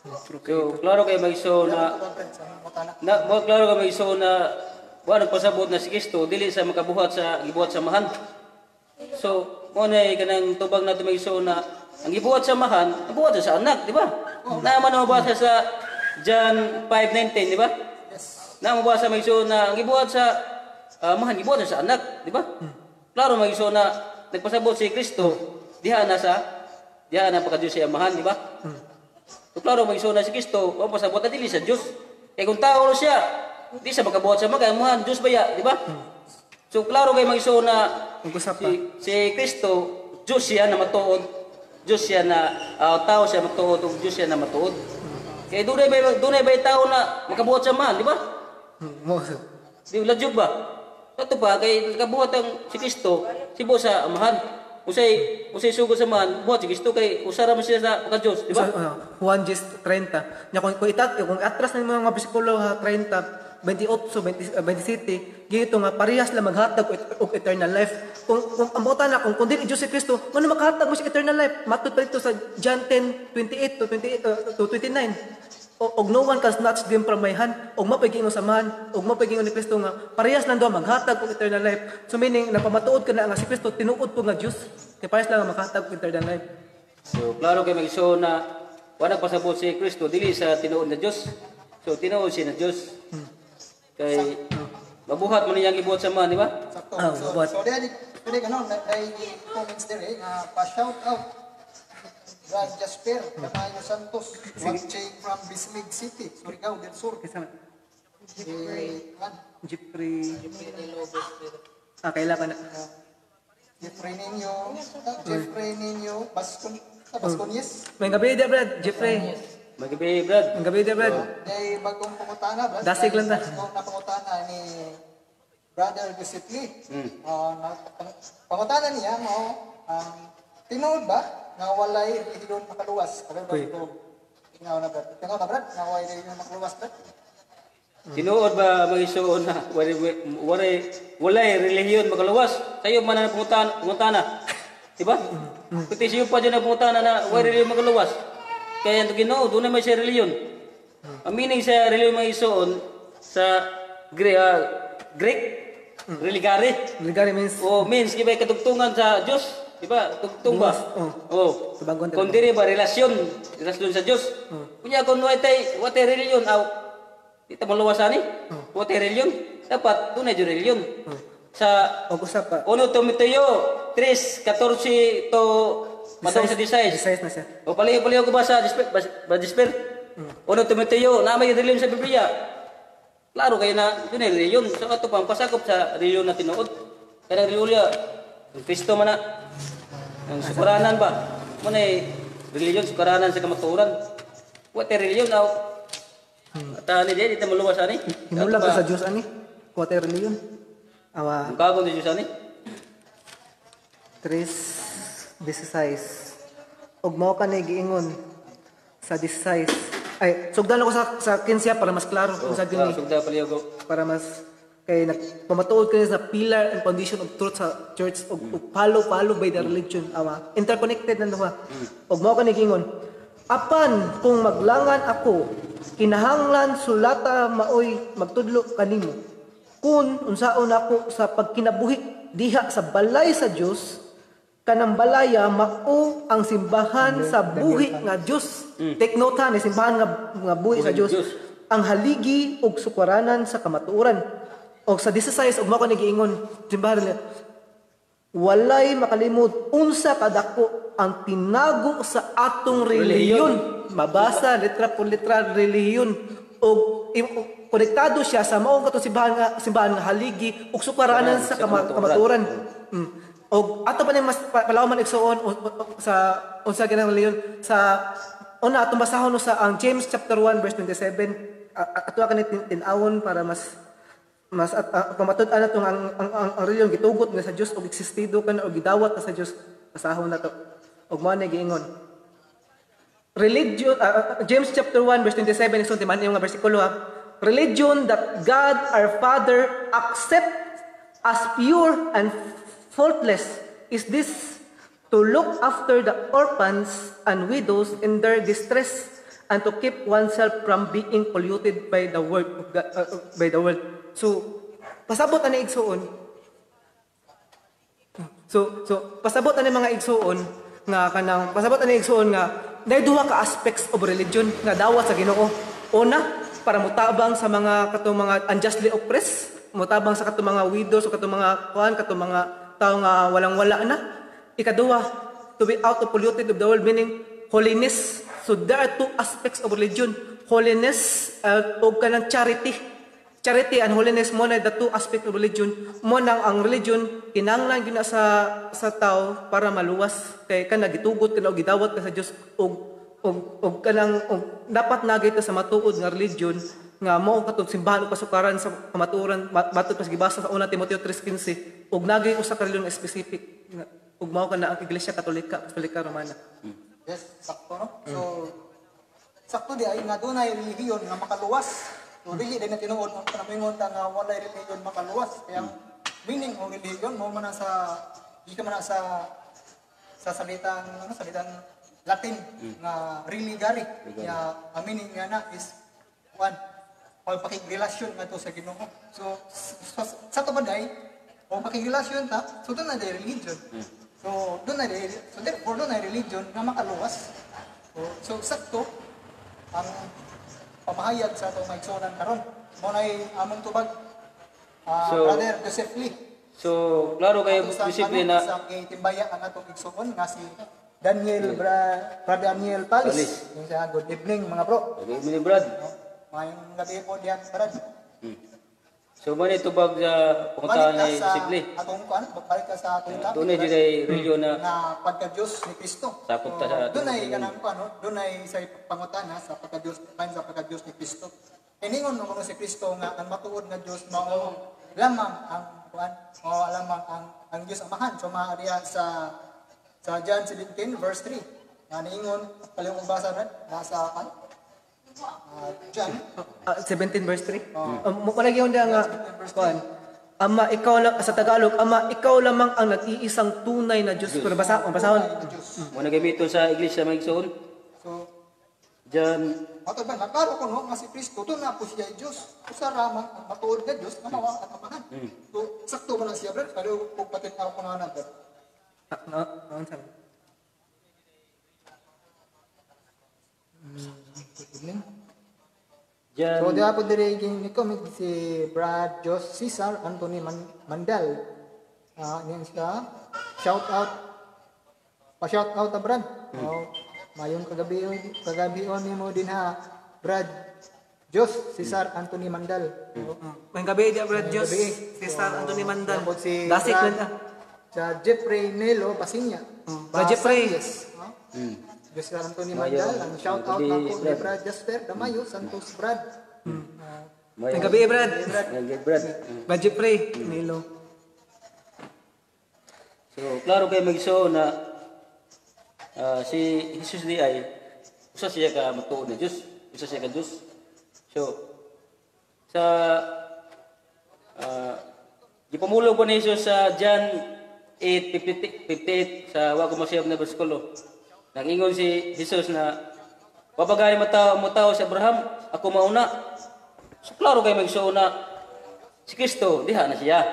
So, klaro kay mag-iso klaro kay mag-iso na wa nagpasabot na si Kristo dili sa makabuhat sa gibuhat sa mahan. So, mo na kanang tubag nato mag-iso na ang gibuhat sa mahan, gibuhat sa anak, di ba? Na manubasa sa John 5:19, di ba? Yes. Na mabasa mag-iso na ang gibuhat sa mahan, gibuhat sa anak, di ba? Klaro mag-iso na nagpasabot si Kristo diha na pagka-Diyos siya mahan, di ba? So klaro mag-iso na si Kristo, o pasabot na dili sa Diyos. Kaya kung tao siya, di siya makabuhat sa mahan, Diyos ba ya, di ba? So klaro kay mag-iso na si Kristo, Diyos siya na matuod, Diyos siya na tao siya matuod, ug Diyos siya na matuod. Kaya dunay ba tao na makabuhat sa mahan, di ba? Di ladyog ba? Ito pa kay kabuhat ang si Kristo, sibo sa amahan. Usay sugod sa mahan, buhat si Kristo kay usara mo siya sa pagka-Diyos, di ba? Juan 10:30. Nya kung atras na mga bersikulo 30 27 gito nga parehas lang maghatag og eternal life. Kung ang bota na kung dili Dios si Kristo, ngano maghatag mo sa eternal life? Matud pa dito sa John 10:28 to 29. Og no one can snatch them from my hand, og mapaging samahan, og mapaging ni Kristo nga parehas lang daw maghatag og eternal life. So meaning napamatuod ka na nga si Kristo tinuod po nga Dios, kay parehas lang maghatag og eternal life. So klaro kay mag-iso na wala pasabot si Kristo dili sa tinuod na Dios. So tinuod siya na Dios. Kay mabuhat mo niyang ibuhat sa man, di ba? Sakto. Ah, So, but- so dahil ano, may comments there pa-shout out. Brad Jasper, Camayo Santos, watching from Bislig City, Surigao del Sur. Kasama Juan, Jeffrey kailangan na. Jeffrey Nino, Bascones. May gabi dia Brad, Jeffrey. Magabi, Brad. May gabi dia Brad. Day bagong pangutana, Brad. Dasig lang ta. Bagong na pangutana ni Brother Joseph Lee. Pangutana niya mo, tinuod ba nga walay relihiyon makaluwas? Pero ba Uy. ito? Tingnan na Brad, nga walay relihiyon makaluwas, Brad. Tinuod ba mag-iso na walay relihiyon makaluwas? Sayo man na pungutana. Di ba? Kuti siyo pa dyan na pungutana na walay relihiyon makaluwas. Kaya yung Ginoo, doon naman siya relihiyon. Ang meaning sa relihiyon mag-isoon sa Greek, religare. Ligari means Means, di ba, katugtungan sa Diyos? Di ba? Tugtong ba? Sa bagong Kung diri ba, relasyon sa Diyos. Kunya, kung watay reliyon, di ta maluwasan ni. Watay reliyon. Dapat, tunay yung reliyon. Sa og usap pa. 1 Timoteo 3:14 to matong sa 16. 16 na siya. O paliho ko ba sa Disper? 1 Timoteo, na may reliyon sa Biblia. Klaro kayo na, yun ay reliyon. So ito pang pasakop sa reliyon na tinuod. Kaya reliyon, ang Kristo man na. Ang sukaranan ba? Muna reliyon, sukaranan sa kamaturan. What a reliyon now? At ni di ta maluwas ani. Hinulag ka sa Dios ani. Kuwate reliyon. Awa Ang kagong di Diyos ani. 3:16. Og mao ka ni giingon sa 16. Ay, sugdan ako sa 15 para mas klaro kung sa gini. Sugda paliho ko. Para mas kay nagpamatuod ka sa pillar and foundation of truth sa church og follow by the religion. Awa, interconnected na duha. Og mao ka ni giingon. Apan kung maglangan ako, kinahanglan sulata maoy magtudlo kanimo. Kun unsaon ako sa pagkinabuhi diha sa balay sa Dios, kanang balaya mao ang simbahan sa buhi nga Dios. Take note ha, ni simbahan nga buhi sa Dios. Ang haligi ug sukaranan sa kamatuoran. Og sa 16 ug mao ka ni giingon, simbahan nila, walay makalimot unsa kadako ang tinago sa atong relihiyon. Mabasa letra por letra relihiyon og konektado siya sa maong katong simbahan nga haligi ug sukaranan sa kamatuoran. Og ato pa ni mas palawan igsuon sa unsa ganang relihiyon sa una atong basahon sa ang James chapter 1 verse 27. Ato kanit tin-awon para mas pamatud-an natong ang reliyon gitugot nga sa Dios og existido kana og gidawat na sa Dios. Basahon nato. Og mao ni giingon. Religion James chapter 1 verse 27 isun timan yung nga bersikulo ha. Religion that God our Father accept as pure and faultless is this, to look after the orphans and widows in their distress and to keep oneself from being polluted by the word of God, by the world. So pasabot ani igsuon. So pasabot ani mga igsuon nga kanang pasabot ani igsuon nga nay duha ka aspects of religion nga dawat sa Ginoo. Una, para mutabang sa mga katong mga unjustly oppressed, mutabang sa katong mga widows o katong mga katong mga tao nga walang-wala na. Ikaduha, to be out of polluted of the world, meaning holiness. So there are two aspects of religion. Holiness o kanang charity. Charity and holiness mo na the two aspects of religion. Mo nang ang religion kinahanglan gyud na sa tao para maluwas kay kana gitugot kana og gidawat ka sa Dios og kanang dapat nagita sa matuod nga religion nga mao katong simbahan ug kasukaran sa kamatuoran batud pas gibasa sa 1 Timoteo 3:15 ug nagay usa ka religion specific ug mao kana ang Iglesia Katolika Romana. Yes, sakto no. So sakto di ay nga dunay relihiyon nga makaluwas So dili din na tinuod mo panamingon ta nga walay religion makaluwas kaya meaning o religion mo man sa di ka man sa salitang Latin nga religare ya ang meaning nga na is one pagpakigrelasyon nga to sa Ginoo. So sa tubaday o pakigrelasyon ta so doon na day religion. So doon na day so therefore doon na religion nga makaluwas. So sakto ang pamahayag sa atong maigsunan karon mo nay among tubag Brother Joseph Lee. So, klaro kayo Sa disiplina. sa timbaya ang atong igsuon nga si Daniel Brad Daniel Palis. Yung siya, good evening mga bro. Okay, mini Brad. Mayong gabi po diyan Brad. So, man ito bag puntahan ni disipli. Atong kuan, balik ka sa atong topic. Doon ay dyan reliyon na pagka-Diyos ni Kristo. sakop ta sa Doon ay kanang kuan, doon ay sa pangutana sa pagka-Diyos ni Kristo. Iningon mo si Kristo nga ang matuod nga Diyos mao lamang ang kuan, mao lamang ang Diyos amahan. So maariya sa John 17 verse 3. Nga niingon palihog basa ron nasa kan John 17 verse 3. Malagi yun nga, kuan, Ama, ikaw lang, sa Tagalog, Ama, ikaw lamang ang nag-iisang tunay na Diyos. Pero basahon. Muna gamito sa iglesia maigsoon. So Diyan, ato ba nakaro ko no nga si Kristo to na po siya Diyos. Usa ramang ang matuod nga Diyos nga mawa at amahan. So sakto man siya brad, pero kung patin-aw ko na natin. diyan, So di po dire ni comment si Brad Jos Cesar Anthony Mandal. Niyan siya. Shout out. Pa-shout out ta Brad. Mayon kagabi nimo din ha Brad Jos Cesar Anthony Mandal. May gabi dia Brad Diyos. Gabi. Cesar Anthony Mandal. Tapos si Dasik Brad- na. Sa Jeffrey Nelo Pasinya. Brad Jeffrey. Yes. Joseph Anthony Mayo. Mandal, ang shout out Gabi, na po ni Brad. Brad Jasper Damayo Santos Brad. May gabi Brad. Brad. Brad Jeffrey. Nilo. So, klaro kayo mag-iso na si Jesus di ay usa siya ka matuod na Diyos, usa siya ka Diyos. So, sa gipamulong po ni Jesus sa John 8:58 sa wa ko masiyab na bersikulo. Nangingon si Jesus na babagay mo tao si Abraham, ako mauna. So, klaro kayo mag-iso na si Kristo, diha na siya.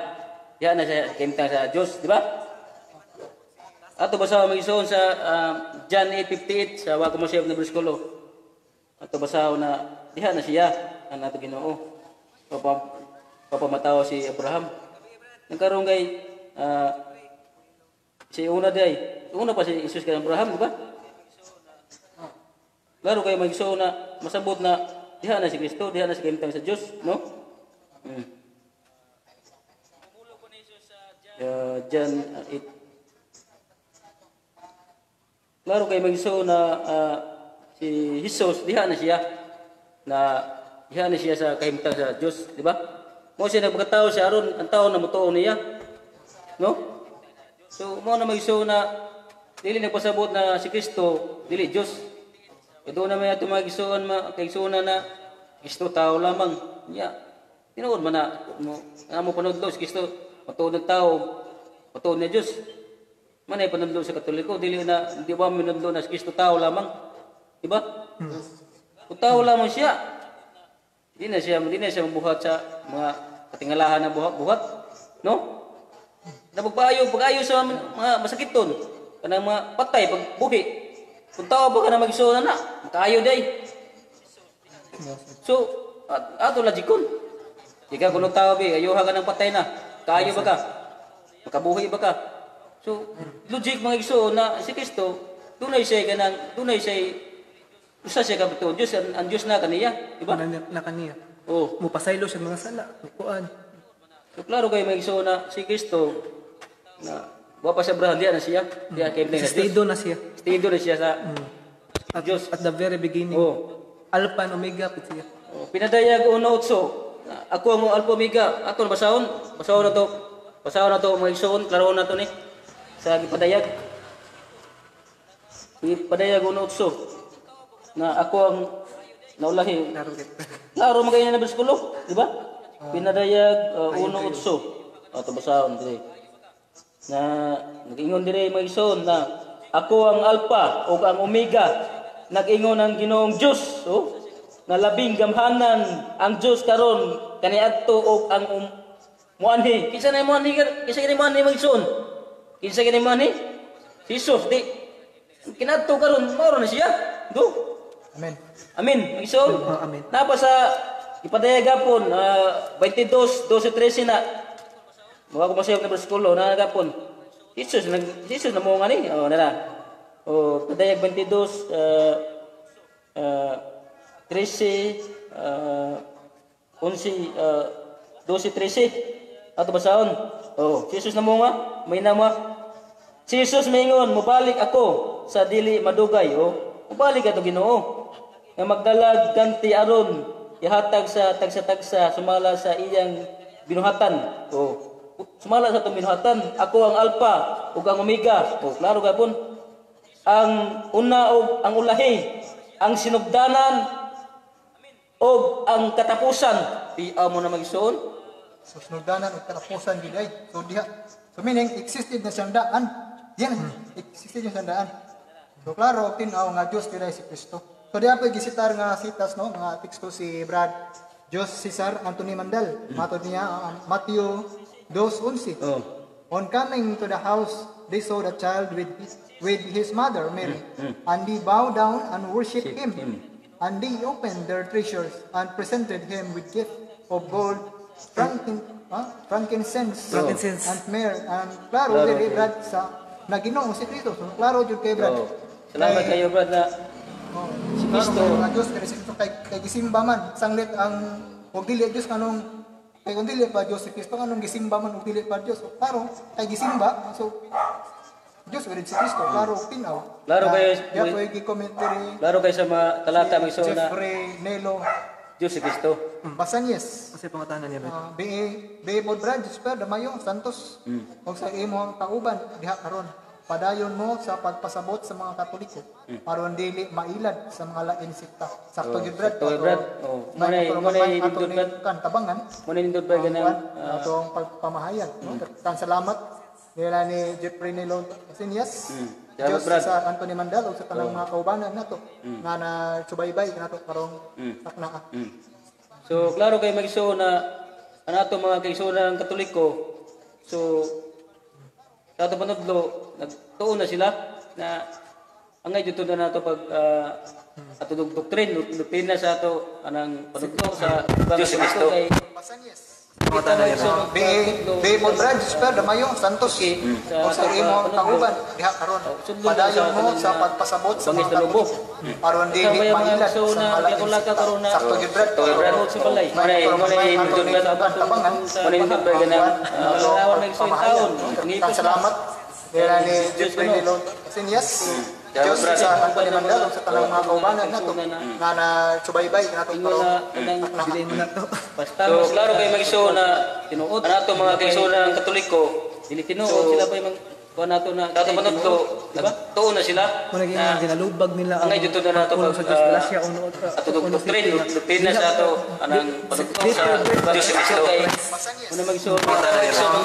Diha na siya kimtang sa Diyos, di ba? Ato basa mag-isoon sa John 8:58 sa wa ko masiyab na bersikulo. Ato basa na diha na siya ang ato Ginoo. Papamataw si Abraham. Nagkaroon kay si una pa si Jesus kay Abraham, di ba? Laro kayo mag-isoon na masabot na diha na si Kristo, diha na si kimtang sa Dios, no? John 8. Klaro kayo mag-iso na si Jesus, diha na siya sa kahimtang sa Diyos, di ba? Mo siya nagpagkatao siya aron ang tao na mutuon niya. No? So, mo na mag-iso na dili nagpasabot na si Kristo, dili Diyos. Ito na may ato mag-isuan, kaigsunan na Kristo tao lamang. Niya, tinuod man na, mo panudlo si Kristo, matuod ng tao, matuod na Diyos. Manay panudlo sa Katoliko, di ba minudlo na si Kristo tao lamang? Di ba? Kung tao lamang siya, di na siya mabuhat sa mga katingalahan na buhat, no? Na pag-ayo sa mga masakiton, kanang mga patay, pagbuhi. Kung tao ba ka na mag-iso na, makaayo day. So, ato logikon. Di ka kung tao ba, ayuha ka ng patay na, kaayo ba ka? Makabuhi ba ka? So, logic mga igsoon na si Kristo, dunay siya usa siya kabito, Diyos, ang Diyos na kaniya, di ba? Na kaniya. Oh. Mupasaylo siya mga sala. Kuan. So, klaro kayo mga igsoon na si Kristo, na wapa sa Abraham, diya na siya, diya kayo na Diyos. Stido na siya. Stido na siya sa Diyos. At the very beginning. Oh. Alpha and Omega po siya. Oh, pinadayag uno utso, ako ang Alpha Omega, ato basahon na to mga igsoon, klaro na to ni. Sa gipadayag uno utso na ako ang naulahi Klaro magayon na bersikulo, di ba? Pinadayag 1:8. Ato basahon dire. Na nag-ingon dire magison na ako ang Alpha o ang Omega. Nag-ingon ang Ginoong Dios, na labing gamhanan ang Dios karon kaniadto og ang muanhi. Kinsa na muanhi? Kinsa kini muanhi magison? Kinsa kini muanhi? Jesus di. Kiniadto karon mao na siya. Do. Amen. Amin. Magison. Amen. Napa sa ipadayag gapon 22:12-13 na. Mga kumasayop na bersikulo na gapon. Jesus na mo nga ni. Nara. Padayag 22 13 11 12-13 ato basahon. Jesus na mo nga may nama. Si Jesus maingon, mubalik ako sa dili madugay. Mubalik ato Ginoo. Nga magdalag ganti aron ihatag sa tagsa-tagsa sumala sa iyang binuhatan. Sumala sa itong binuhatan. Ako ang Alpha ug ang Omega. Klaro gapon. Ang una ug ang ulahi, ang sinugdanan ug ang katapusan. Piaw mo na magsuon. So sinugdanan ug katapusan gid ay. So diha. So meaning existed na siyang daan. Yan, existed yung siyang daan. So klaro tinaw nga Dios gid si Kristo. So diha pa gisitar nga sitas no mga teksto si Brad Jos Cesar Anthony Mandal. Matod niya Matthew 2:11. On coming to the house, they saw the child with his mother Mary, and they bowed down and worshipped him. And they opened their treasures and presented him with gift of gold, frankincense, and myrrh. And klaro diri Brad sa naginoo si Kristo. So klaro jud kay Brad. Salamat kayo Brad na Si Kristo nga Dios kay Kristo kay gisimba man sanglit ang ug dili Dios kanong kay kun dili pa Dios si Kristo kanong gisimba man ug dili pa Dios. So klaro kay gisimba so Dios gid si Kristo klaro tinaw. Klaro kayo ya po gi-commentary. Klaro kayo sa mga talata magsuon na Jeffrey Nelo Dios si Kristo. Basanyes. Kasi pangatanan niya ba? Be mod Brad Jesper Damayo Santos. Og sa imong kauban diha karon. Padayon mo sa pagpasabot sa mga Katoliko aron dili mailad sa mga lain sekta. Sakto gid Brad. Sakto Brad. Muna nindot Brad. Kan tabangan. Muna nindot Brad ganang atong pagpamahayag no. Kan salamat nila ni Jeffrey Nilo Sinias. Diyos sa Anthony Mandal o sa tanang mga kaubanan nato nga na subaybay nato karong saknaa. So klaro kay magisuon na ato mga kaigsuonan Katoliko. So sa ato panudlo, nagtuon na sila na angay dito na nato pag ato doktrina sa ato anang panudlo sa Diyos Kristo kay Be mo Brad Jesper Damayo Santos o sa imong kauban diha karon. Padayon mo sa pagpasabot sa mga Katoliko aron dili mailad sa mga lain sekta. Sakto gid Brad. sa balay. Muna nindot Brad kan tabangan. muna nindot Brad ganang malawan ng isang taon. Kan salamat nila ni Jeffrey Nilo Sinias. Diyos sa Anthony Mandal o sa tanang mga kaubanan nato nga na subaybay nato karong Bilhin mo na to. So klaro kay magisuon na tinuod nato mga kaigsuonan Katoliko. Dili tinuod sila pa yung kuan nato na dato panudlo, di ba? Tuon na sila. Kung naging ginalubag nila Angay dito na nato uno pag sa Diyos Galasya, uno ato doktrina sa ato anang panudlo sa Diyos Kristo kay muna magisuon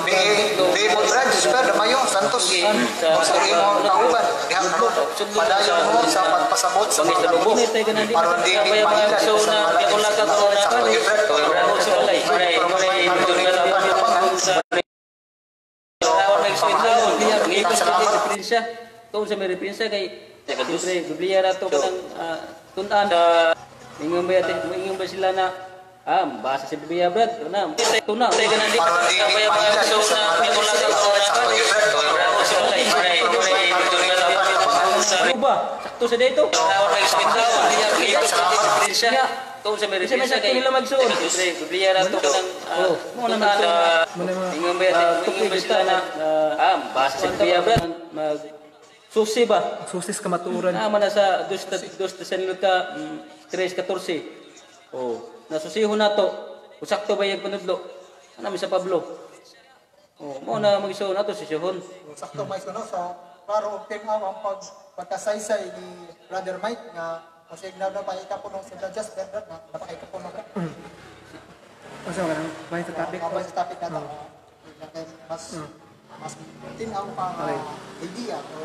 Be mo Brad Jesper Damayo Santos o sa imong kauban diha karon. Padayon mo sa pagpasabot sa mga Katoliko aron dili mailad sa mga lain sekta. Sakto gid Brad. sa balay. Muna nindot Brad Kung sa may referensya kay siyempre Biblia rato kanang tunan ingon ba sila na basa sa Biblia Brad na tuna tay kanang di kaya mga so na wala ka ano ba sakto sa dito referensya kung sa may referensya kay nila magsuon siyempre Biblia rato kanang ingon ba sila na basa sa Biblia Brad susi ba? Susis kamaturan. Naman na sa 2 Tesalonica 3:14. Nasusihon nato. Usakto ba yung panudlo? Namin sa Pablo. Mo na magisuon nato si Sihon. Sakto may kuno sa klaro tinaw ang pagkasaysay ni Brother Mike nga Kasi napakita po nung sila just better na napakita po nung Asa ka nang may sa topic? kapag sa topic na ito. Kaya mas tinaw pa Okay. idea o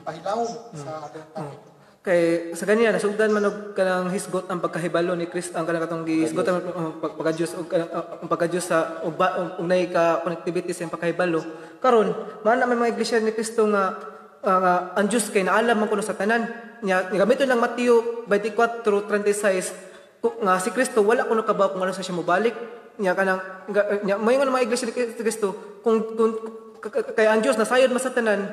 pahilaw sa ating topic. Kay sa kaniya nasugdan man og kanang hisgot ang pagkahibalo ni Kristo ang kanang katong gihisgot ang pagka-Dios og ang pagka-Dios sa og nay ka connectivity sa pagkahibalo karon man na may mga iglesia ni Kristo nga ang Diyos kay naalam man kuno sa tanan nya gamiton lang Mateo 24:36 nga si Kristo wala kuno kabaw kung ano sa siya mobalik nya kanang nya may mga iglesia ni Kristo kung kay ang Diyos nasayod man sa tanan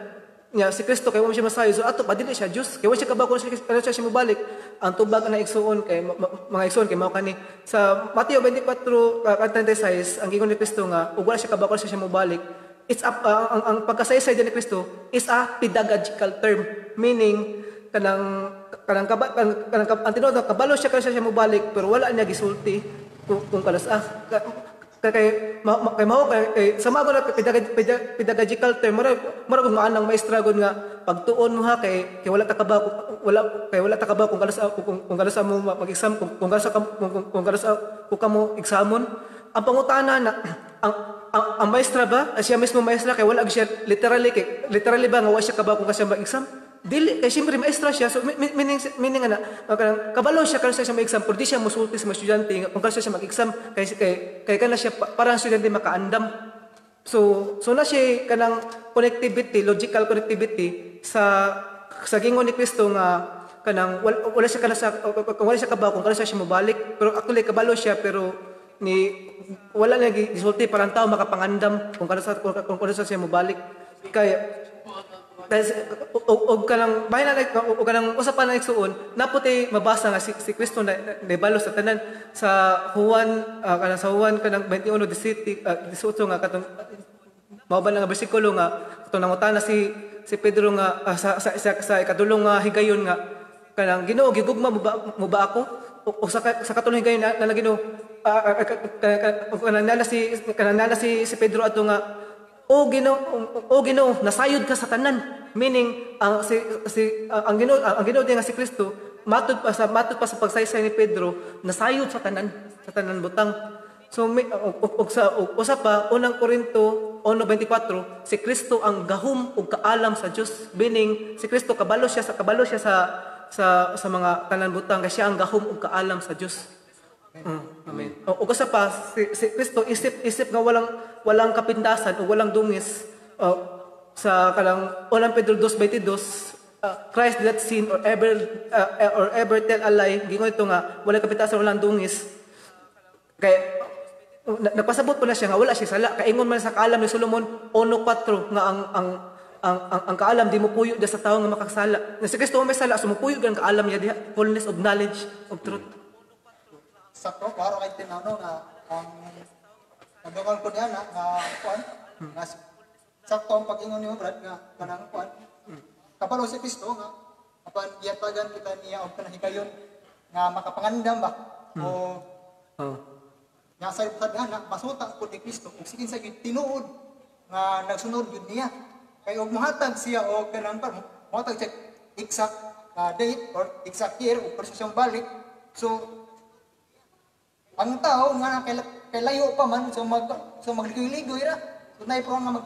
nya si Kristo kay wa siya masayo so ato pa dili siya Dios kay wa siya kabaw kung siya mobalik ang tubag na igsuon kay mga igsuon kay mao kani sa Mateo 24:36 ang gingon ni Kristo nga ug wala siya kabaw kung siya mobalik it's ang pagkasaysay ni Kristo is a pedagogical term meaning kanang ang tinuod nga kabalo siya kung siya mobalik pero wala niya gisulti kung kalas kay mao kay sama ko na pedagogical term mara kung maanang maestra gud nga pagtuon mo ha kay wala ta kabaw kung kalas mo mag-exam kung kalas ko kamo examon ang pangutana na ang maestra ba siya mismo maestra kay wala siya literally ba nga wa siya kabaw kung siya mag-exam dili kay siyempre maestra siya so meaning ana kabalo siya kung siya mag-exam pero di siya musulti sa mga estudyante kung kasi siya mag-exam kay kana siya parang estudyante makaandam so na siya kanang connectivity logical connectivity sa gingon ni Kristo nga kanang wala siya kabaw kung kana siya mobalik pero actually kabalo siya pero wala na gisulti parang tao makapangandam kung kana siya mobalik kay og kanang bahin na og kanang usapan na igsuon naputi mabasa nga si Kristo na nibalo sa tanan sa Juan kanang 21:18 nga katong mao ba nga bersikulo nga katong nangutana si Pedro nga sa ikadulong nga higayon nga kanang Ginoo gigugma mo ba ako o sa katulong higayon na Ginoo kanang nana si Pedro ato nga O Ginoo nasayod ka sa tanan meaning ang Ginoo nga si Kristo matud pa sa pagsaysay ni Pedro nasayod sa tanan butang so usa pa unang Korinto 1:24 si Kristo ang gahom ug kaalam sa Dios meaning si Kristo kabalo siya sa mga tanan butang kasi siya ang gahom ug kaalam sa Dios. Amen. O usa pa si Kristo isip nga walang kapintasan o walang dungis sa kanang 1 Pedro 2:22 Christ did not sin or ever tell a lie gingon ito nga walang kapintasan walang dungis kay nagpasabot po na siya nga wala siya sala kay ingon man sa kaalam ni Solomon 1:4 nga ang kaalam di mo puyo da sa tawo nga makasala na si Kristo may sala sumupuyo ang kaalam niya diha fullness of knowledge of truth. Sakto, klaro kay tinano nga ang nagdokal ko niya na kuan nga sakto ang pag-ingon niyo brad nga kanang kuan kapalo si Kristo nga apan giyatagan kita niya og kanang higayon nga makapangandam ba o nga sa na masuta ko ni Kristo ug sige sa tinuod nga nagsunod gyud niya kay og mohatag siya og kanang mohatag siya exact date or exact year ug prosesyon balik so ang tao nga kay layo pa man so magligoy-ligoy ra. So nay pro nga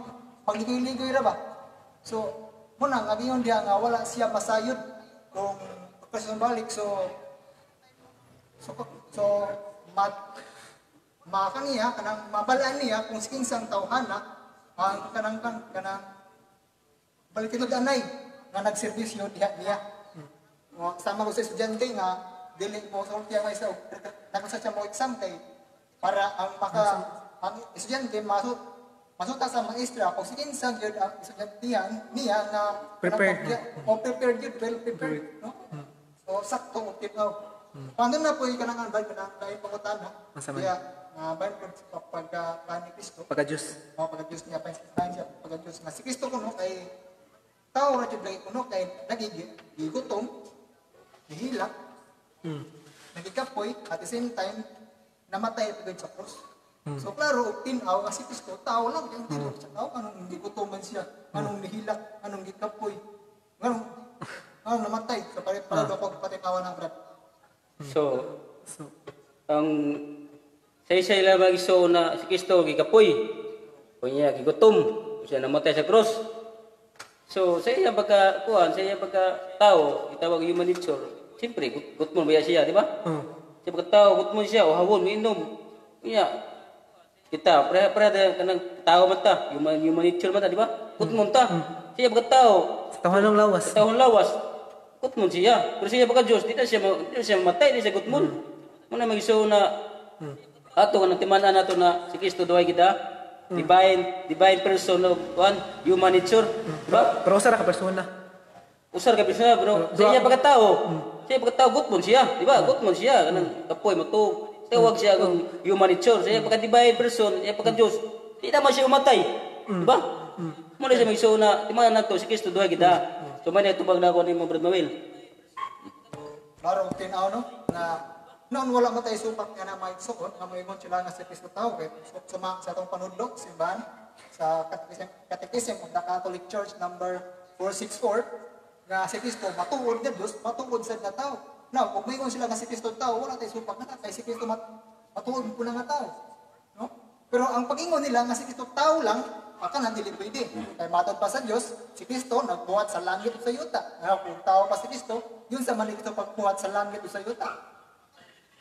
magligoy-ligoy ra ba. So muna nga giyon diha nga wala siya masayod kung pagkasun balik so makaniya kanang mabalaan niya kung sikinsang tawhana ang kanang balikin anay nga nagserbisyo diha niya. Sama ko sa estudyante nga dili mo sa ultiya nga isa nakusa siya mo exam kay para ang estudyante masuta sa maestra kung sige sa gyud ang estudyante niya nga prepared gyud well prepared no so sakto og tinaw pando na po kanang anbay kanang lain pangutana kaya ban ko pagka ni Kristo Pagka-Dios niya pagka-Dios nga si Kristo kuno kay tao ra jud lagi kuno kay nagigutom hihilak nagikapoy at the same time namatay pagod sa cross. So klaro tinaw nga si Kristo tao lang yung tinaw sa tao anong hindi gutuman siya anong nihilak anong gikapoy anong namatay sa pareho pagpatinawan ng brad. So, So, ang sa lamang iso na si Kristo gikapoy. Kunya gigutom, siya namatay sa cross. So, sa iya pagka-tao, itawag human nature. Siyempre, gutmon ba siya, di ba? Siya pagka-tao, gutmon siya, o hawon, miinom. Kunya, kita, para kanang tao man ta, human nature man ta, di ba? Gutmon ta. Siya pagka-tao, tawanan ng lawas. tahon lawas, gutmon siya. Pero siya pagka-Diyos, di na siya mamatay, di siya gutmon. Muna mag-iso na ato kanang timanan nato na si Kristo duhay kita, divine person of human nature, di ba? Pero usa ra ka persona. Usar ka bisa bro. Siya pagkatao. Siya pagkatao gutmon siya, di ba? Gutmon siya kanang kapoy matug. Tawag siya kung human nature. Siya pagka-divine person, siya pagka-Diyos. Di naman siya umatay. Di ba? Muna siya mag-iso na timanan nato si Kristo duhay kita. So man ito bag na ako ni mo Brad Mawil. Klaro tinaw no na noon wala matay supak nga na may suon nga moingon sila nga si Kristo tao kay suma sa atong panudlo simbahan sa Catechism of the Catholic Church number 464 nga si Kristo matuod nga Dios matuod sad nga tao. Now kung moingon sila nga si Kristo tao wala tay supak nga kay si Kristo matuod po na nga tao. No? Pero ang pag-ingon nila nga si Kristo tao lang aka nang dili pwede. Kay matod pa sa Dios si Kristo nagbuhat sa langit sa yuta. Nga kung tao pa si Kristo yun sa manili ito pagbuhat sa langit sa yuta.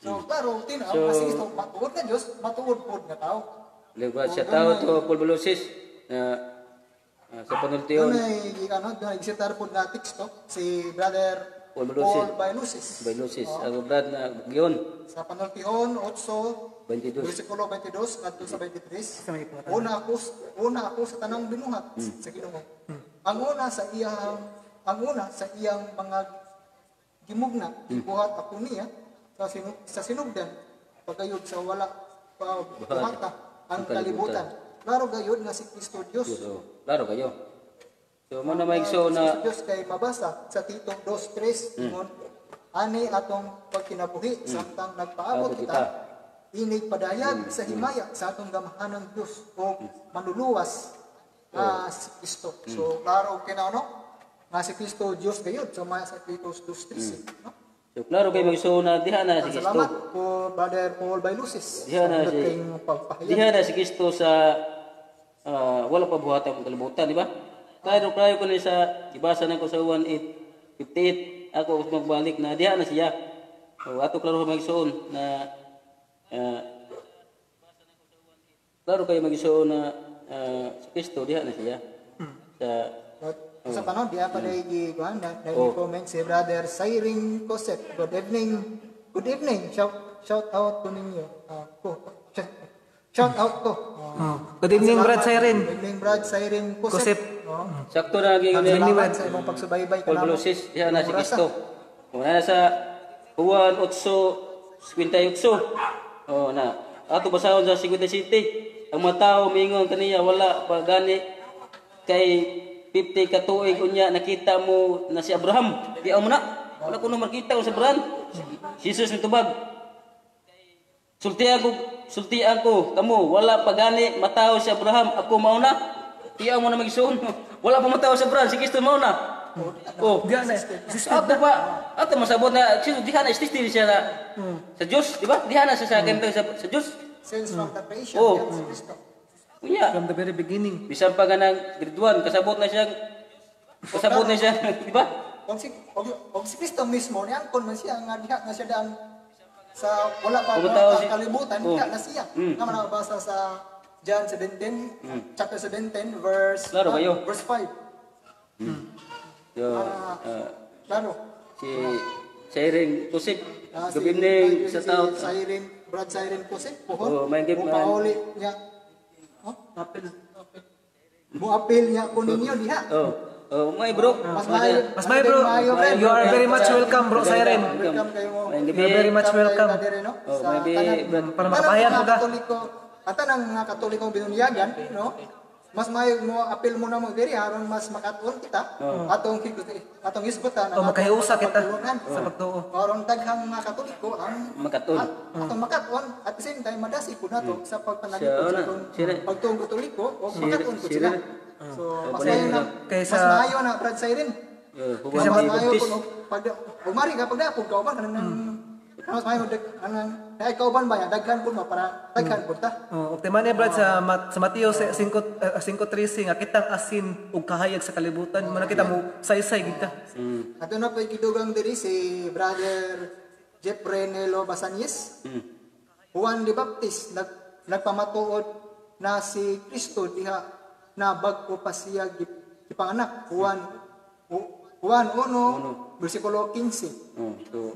So, klaro, tinaw, kasi ito, matuod na Diyos, matuod po nga tao. Libat siya tao to pulbulosis sa panultiyon. Doon ay isitar po na teksto, si Brother Paul Bailusis. Bailusis. Ang brad na giyon. Sa panultiyon, 22. 8, versikulo 22, ngadto sa 23. Una ako sa tanang binuhat sa Ginoo. Ang una sa iyang mga gimugna, ibuhat ako niya, sa sinugdan, pagayod sa wala buhata ang kalibutan. Klaro gayod nga si Kristo Dios. Klaro kayo. So mo na maigso na Dios kay mabasa sa Tito 2:3 ingon ani atong pagkinabuhi samtang nagpaabot kita inig padayag sa himaya sa atong gamahanang Dios o manluluwas si Kristo. So klaro kinano nga si Kristo Dios gayod so maya sa Tito 2:3 no? So klaro kay magso na diha na si Kristo. Salamat po Brother Paul Bailusis. Diha na si Kristo sa wala pa buhatan ang kalibutan, di ba? Klaro ko ni sa ibasa na ko sa 1:58 ako magbalik na diha na siya. So ato klaro magsuon na klaro kay magsuon na si Kristo diha na siya. Sa sa panahon, diya pa dahil comment si Brother Siring Cosette. Good evening. Good evening. Shout out ko ninyo. Shout out ko. Good evening, Brad Siren. Good evening, Brad Siring Cosette. Sakto na Ang gyud salamat sa imong pagsubaybay. Pulbulosis diha na si Kristo. Una sa Juan 8:58. Na ato basahon sa 57. Ang mga tao mingon kaniya wala pa gani kay 50 ka tuig unya nakita mo na si Abraham. Di mo na. Wala ko nang makita ko sa Abraham. Jesus ni tubag. Sultian ko kamo wala pa gani mataw si Abraham ako mao na. Di mo na magsuon. Wala pa mataw si Abraham si Kristo mao na. Diyan na. Ato pa. Ato masabot na diha na ististir siya sa Dios, di ba? Diha na sa sa Dios. Since from the creation, yan si Kristo. Unya. From the very beginning. Bisan pa ganang grade 1 kasabot na siya, di ba? Kung si Kristo mismo, niyan kon man siya nga diha na siya daan sa wala pa kalibutan, diha na siya. Nga man nabasa sa John 17, chapter 17, verse 5. Klaro. Si Siring Kusip, good evening sa tao. Brad Siren Kusip, may gift man. Pauli niya. Apil niya ko ninyo diha. May bro. Mas may bro. You are very much welcome, bro Siren. Welcome kayo mo. You are very much welcome. Para makapayan po ka. At ang mga Katolikong binunyagan, no? Mas may mo apil mo na mo diri aron mas makatuon kita atong isgutan makahiusa kita sa pagtuo. Aron daghang mga Katoliko ang makatuon. Atong makatuon at the same time madasi po nato sa pagpanalipod sa pagtuong Katoliko o makatuon po sila. So mas maayo na Brad Siren Huwan Mas di mayo Baptist. ko pag umari ka pagdapog ka ba kanang mas mayo daghan kauban ba ya daghan pud para daghan pud ta. Oh, ug man brad sa Mateo 5:13 nga kitang asin ug kahayag sa kalibutan mo nakita mo saysay gid ta. Ato na po'y gidugang diri si Brother Jeffrey Nelo Basanyes. Juan the Baptist nagpamatuod na si Kristo diha na bag-o pa siya gipanganak. Juan 1 bersikulo 15. So,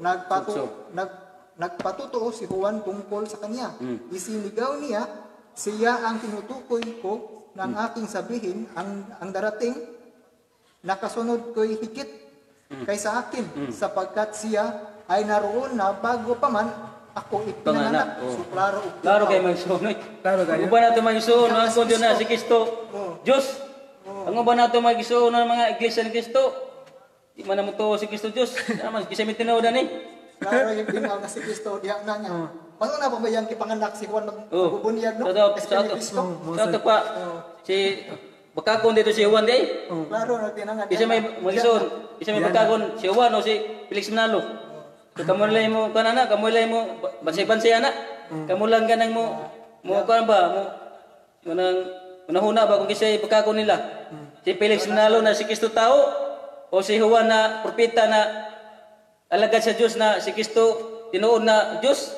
Nagpatutuo si Juan tungkol sa kanya. Isinigaw niya, siya ang tinutukoy ko ng aking sabihin, ang darating, nakasunod ko'y higit kaysa akin, sapagkat siya ay naroon na bago pa man ako ipinanganak. Panganak, So, klaro ug klaro tao. kay magsuon. Klaro kayo. Uban nato magsuon ang kon na si Kristo. Dios. Ang uban nato magsuon ng mga iglesia ni Kristo. Di man mo to si Kristo Dios. Naman kisa mitinaw ni. Klaro yung ginaw na si Kristo, diha na niya. Paano na pa ba yung kipanganak si Juan magbubunyag, no? Kasi ni Kristo. Sa to pa si bakakon dito si Juan day. Klaro na tinangan. Isa may magsuon, isa may bakakon si Juan o si Felix Manalo. So kamo lang mo kanana, kamo lang mo bansay-bansay ana. Kamo lang ganang mo kan ba mo manang unahuna ba kung kisay bakakon nila. Si Felix Manalo na si Kristo tao o si Juan na propeta na alagad sa Diyos na si Kristo tinuod na Diyos.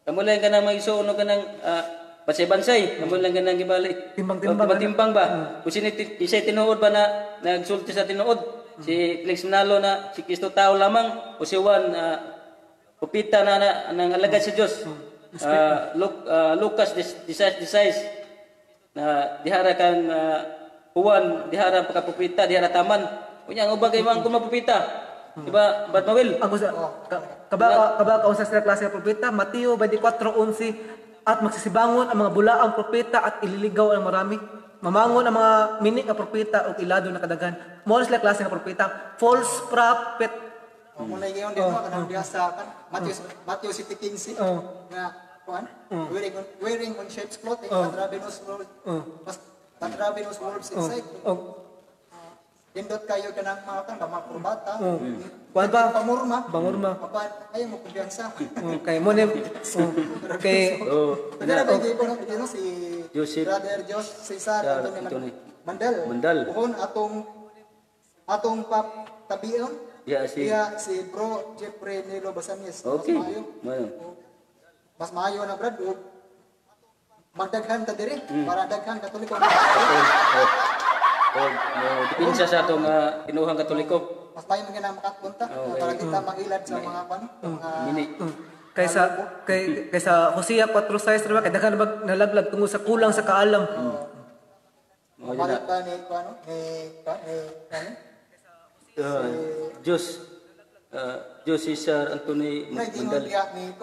Kamo lang ganang magsuon o ganang bansay-bansay. Kamo lang ganang gibalik. Timbang ba? Kung kisay tinuod ba na nagsulti sa tinuod. Si Felix Manalo na si Kristo tao lamang o si Juan propeta na nang alagad sa Diyos. Lucas 16 na dihara kang Juan dihara pagkapropeta dihara taman. Kunya ang ubang kay mga kumapropeta. Diba? Ba't mawil? Ako sa kaba ka sa klase ng propeta Mateo 24:11 at magsisibangon ang mga bulaang propeta at ililigaw ang marami. Mamangon ang mga minik na propeta o ilado na kadaghan. Mo sila klase ng propeta, false prophet. Muna yung din mo kanang diha sa Matthew 7:15 nga kuan wearing on sheep's clothing and ravenous wolves inside. Indot kayo kanang mga kurbata. Kuan ba? Pamurma. Bangurma. Ayo mo kumpiyansa. Kay mo ni kay Kada ba di ko no si Joseph Brother Josh Cesar Anthony Mandal. Uhon atong pap tabion. si Si Bro Jeffrey Nelo Basanyes. okay. Mayo. Mas maayo na brad. Magdaghan ta diri para daghan Katoliko. Dipinsa sa atong tinuhang Katoliko. Mas maayo nga na makapunta para kita mangilad sa mga Mini. kaysa Hosea 4:6 diba kay daghan ba nalaglag tungod sa kulang sa kaalam. Malit pa ni Diyos Cesar Anthony Mandal. Mandal. Ni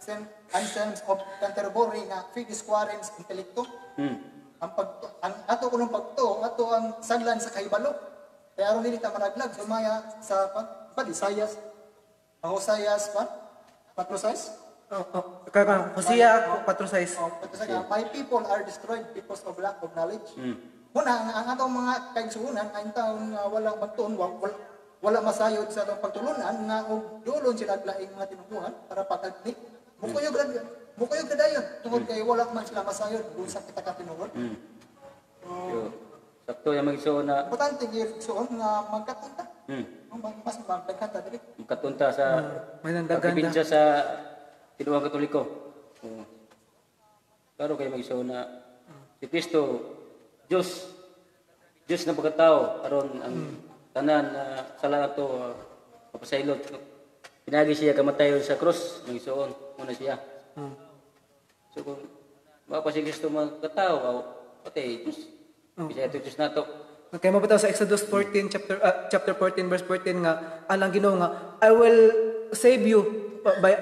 Saint Anselm of Canterbury nga Fides Quarens Intellecto. Ang ato kunong pagto ato ang saglan sa kahibalo. Kaya aron dili ta managlag sumaya sa Isayas. Ang Hosayas 4:6. Kaya Hosea 4:6. My people are destroyed because of lack of knowledge. Muna, ang atong mga kaigsuunan, ang taon nga walang magtuon, wala masayod sa atong pagtulunan, nga og dulon sila aglaing mga tinubuhan para pagkagni. Mukuyog na dayon, tungod kay wala man sila masayod kung sa kita katinuod. Sakto yung magsuon na Importante gisuon nga magkatunta. Mas magkanta dili. makatunta sa May nandaganda. pagpipinsa sa tinuhang Katoliko. Klaro kayo magsuon na si Kristo Diyos na pagkatao aron ang tanan na sala ato mapasaylot. Pinagi siya kamatayon sa cross, magsuon muna siya. So kung mapa si Kristo magkatao, pati Diyos. Bisa ito Diyos na ito. Kaya mabitaw sa Exodus 14 chapter 14 verse 14 nga alang Ginoo nga I will save you by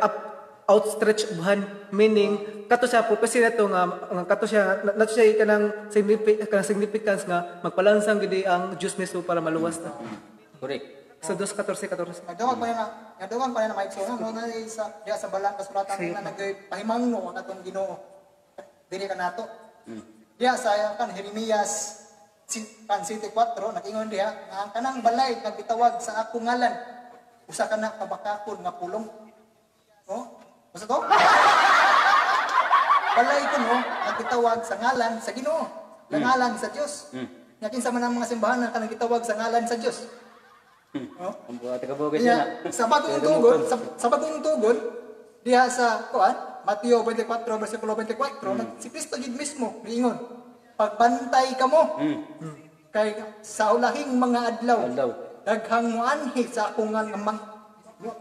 outstretched hand, meaning kato siya prophecy nato nga kato siya nato siya kanang significance nga magpalansang gid ang Diyos mismo para maluwas ta. Correct. Exodus 14:14. Nagdawag pa na maigsoon no na sa balang kasulatan nga nagpahimangno ang atong Ginoo. Dili ka nato. Diya sa Jeremias City 4, nag-ingon diha, nga ang kanang balay nga gitawag sa akong ngalan, usa ka na kabakakon nga pulong. No? Basta to? Balay ko no, nagitawag sa ngalan sa Ginoo, sa ngalan sa Dios. Nga kinsa man ang mga simbahan nga kanang gitawag sa ngalan sa Dios. No? Ang buhat ka bugay Kaya, siya. sa bagong tugon, sa bagong tugon, diha sa kuan, Mateo 24 versikulo 24, si Kristo gid mismo niingon, pagbantay kamo. Kay sa ulahing mga adlaw, daghang muanhi sa akong nga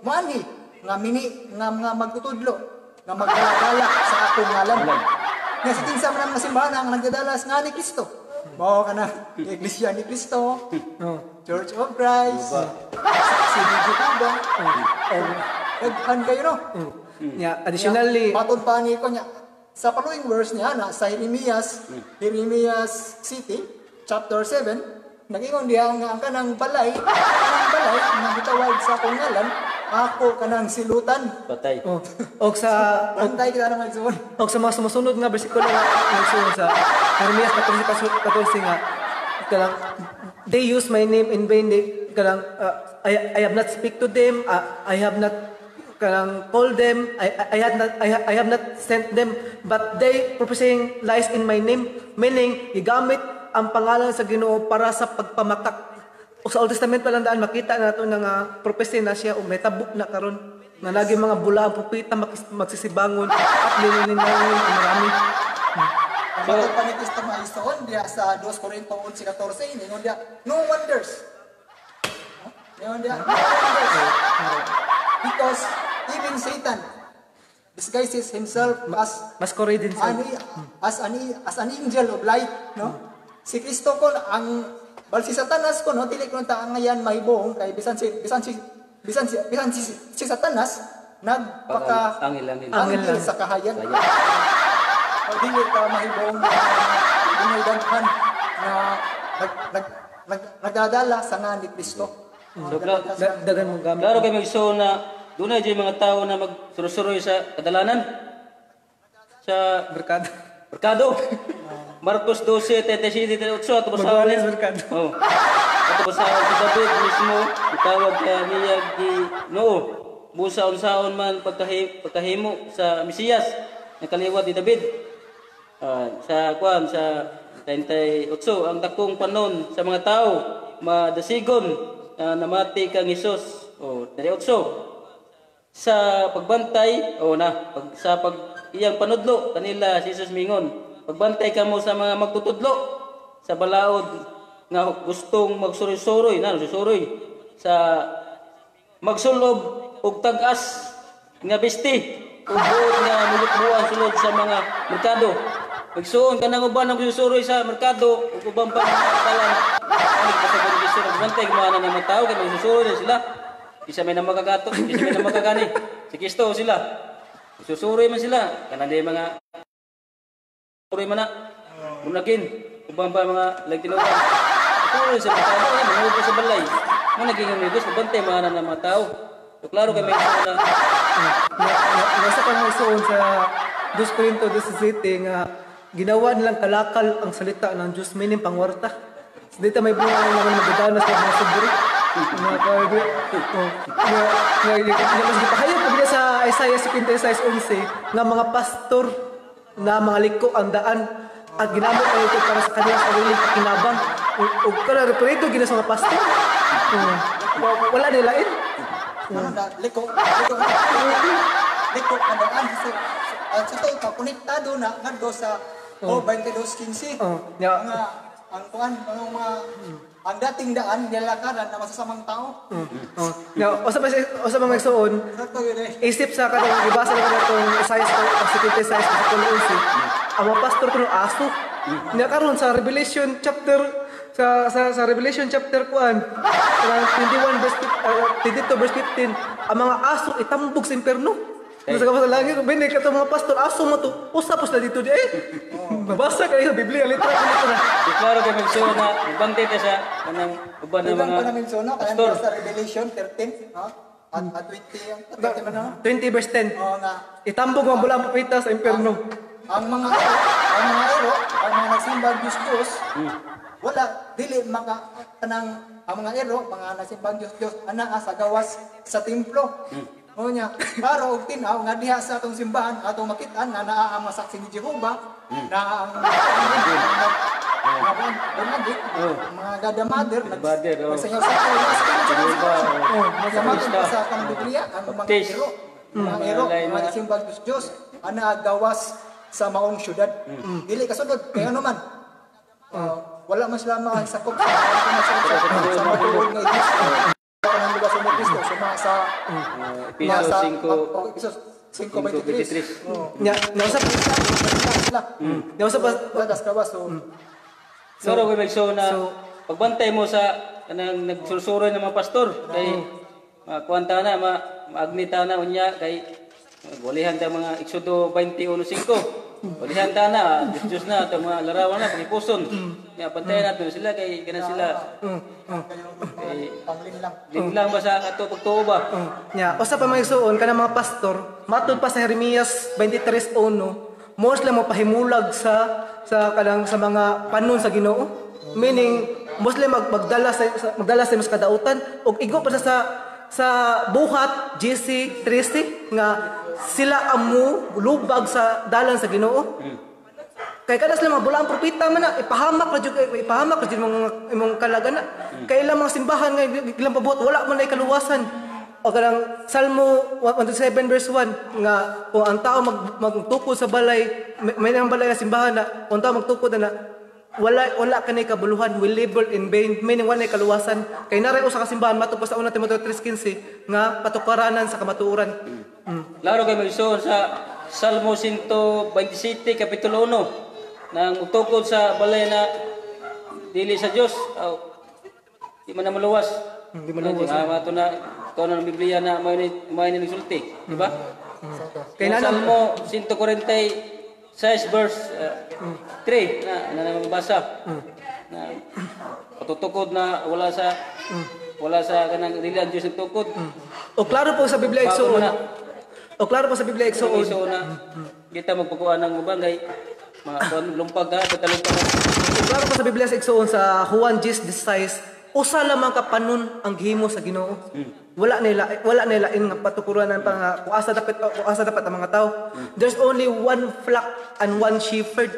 muanhi nga mini nga magtutudlo, nga magdala sa akong ngalan. Nga sa kinsa man ang mga simbahan ang nagdadala nga ni Kristo. Mao kana Iglesia ni Kristo, Church of Christ, si Jehovah. Daghan kayo no. Yeah, additionally, Matod pa ni ko niya. Sa following verse niya na sa Jeremias City, chapter 7, nag-ingon diha nga ang kanang balay nga gitawag sa akong ngalan, ako kanang silutan. Patay. og sa Bantay kita nang magsuon. og sa mga sumusunod nga bersikulo nga nagsuon sa Jeremias 14 nga kanang they use my name in vain, kanang I have not speak to them, I have not kanang call them, I have not sent them, but they prophesying lies in my name, meaning gigamit ang pangalan sa Ginoo para sa pagpamakak. O sa Old Testament pa lang daan makita nato nga prophecy na siya o metabuk na karon nga naging mga bula ang propeta magsisibangon at lininangon ang marami. Matod pa ni Kristo maisoon diha sa 2 Corinto 11:14, ingon diha, no wonders. Ingon diha, no wonders. Because even Satan disguises himself as Masquerade din sa an angel of light, no? Si Kristo ko ang si Satanas ko no, dili ko ta ngayan mahibong kay bisan si Satanas nagpaka angel sa kahayan. O dili ka mahibong dinaydahan na nagdadala sa nga ni Kristo. So, dagan mong gamit. klaro kayo mag-show na doon na dyan mga tao na magsurusuroy sa kadalanan. Sa merkado. Marcos 12:37 at basahan niya. Oh. At basahan si David mismo, itawag niya Ginoo. Busa unsaon man pagkahimo sa Mesiyas na kaliwat ni David. Sa 38 ang dakong panon sa mga tao madasigon namati kang Hesus. Dari 8 sa pagbantay sa iyang panudlo kanila si Jesus mingon, pagbantay kamo sa mga magtutudlo sa balaod nga gustong magsuroy-suroy sa magsulob og tag-as nga besti ug buot nga mulukbuan sulod sa mga merkado. Magsuon ka nang uban ang susuroy sa merkado ug ubang pang dalan. Pagsabot gisto nagbantay kumana ng mga tao kay magsusuroy na sila. Isa may na magagato, isa may na magagani. Si Kristo sila. Susuroy man sila kanang di mga susuroy man na. Munagin ubang pa mga lagtinugan. Susuroy sa mga tao na mangupo sa balay. Mo naging amigos nagbantay mga ng mga tao. So klaro kay may na nasa pangisuon sa 2 Corinto 17 nga ginawa nilang kalakal ang salita ng Diyos, meaning pangwarta. Dito may bunga naman magdadanas ng mga suburi. Mga kargo. Mas gipahayag ko bila sa Isaiah 56:11 nga mga pastor na mga liko ang daan at ginamit ay ito para sa kanilang sariling pakinabang. O kaya referito gina sa mga pastor. Wala nilain. Liko ang daan sa to konektado na ngadto sa 22:15 ang kuan ang dating daan nilakaran na masasamang tao. Usa pa magsuon. Isip sa kanang gibasa na katong Isaiah 56:11 ang mga pastor kuno aso. Nya karon sa Revelation chapter sa Revelation chapter 1 22 verse 15 ang mga aso itambog sa impierno. Sa kabasa langit, bini ka mga pastor, aso mo to, usapos na dito di mabasa ka yung Biblia, litra ko nito na. Klaro kay mag-show na ibangtay ka sa kanang uban ng mga pastor. Kaya sa Revelation 13, at 20 verse 10. Itambog ang bulang propeta sa impierno. Ang mga ero, ang mga nagsimbang Diyos, wala dili maka kanang ang mga ero mga nasimbang Dios ana sa gawas sa templo. O nya klaro og tinaw nga diha sa atong simbahan atong makit-an nga naa ang masaksi ni Jehova na ang mga Gada Mother nagsayaw sa kanang Biblia ang mga ero mga nasimbang Dios ana gawas sa maong syudad. Dili kasunod kay ano man. Wala mas lamang sakop sa matuod nga Diyos. Kanang lugar sa Kristo sa Episos 5:23. Nya, nausap kawas so. So ko so na pagbantay mo sa kanang nagsusuroy ng mga pastor kay kuanta na maagnita na unya kay walihan ta mga Exodo 21:5. Walihan ta na Diyos na ta mga larawan na panipuson. Nya bantayan nato sila kay kana sila. Linlang ba sa ato pagtuo ba? Nya, usa pa magsuon kanang mga pastor, matud pa sa Jeremias 23:1, mo sila mo pahimulag sa kanang sa mga panon sa Ginoo. Meaning Muslim magdala sa mas kadautan ug igo pa sa buhat GC 3C nga sila amo lubag sa dalan sa Ginoo. Kay kada sila mga bulaang propeta man na ipahamak ra jud imong kalagana. Kay ilang mga simbahan nga ilang pabuhat wala man ay kaluwasan. O kanang Salmo 107 verse 1 nga kung ang tao magtukod sa balay may nang balay nga simbahan na kung tao magtukod na wala kanay kabuluhan, will labor in vain, meaning wala kaluwasan. Kay naray usa ka simbahan matupos sa 1 Timoteo 3:15 nga patukaranan sa kamatuoran. Laro kay magsuon sa Salmo 127 kapitulo 1 nang magtukod sa balay na dili sa Dios di man na maluwas. Di maluwas. Mato na ito na ng Biblia na may nagsulti, di ba? Kay Salmo 146 verse 3 na mabasa na patutukod na wala sa kanang dili ang Dios nagtukod. O klaro po sa Biblia igsuon. So na kita magpakuan ng ubangay lumpag ka patalumpag. O klaro po sa Biblia igsuon sa Juan 10:16, usa lamang ka panon ang gihimo sa Ginoo. Wala nila in nga patukuranan pa nga kung asa dapat ang mga tao. There's only one flock and one shepherd.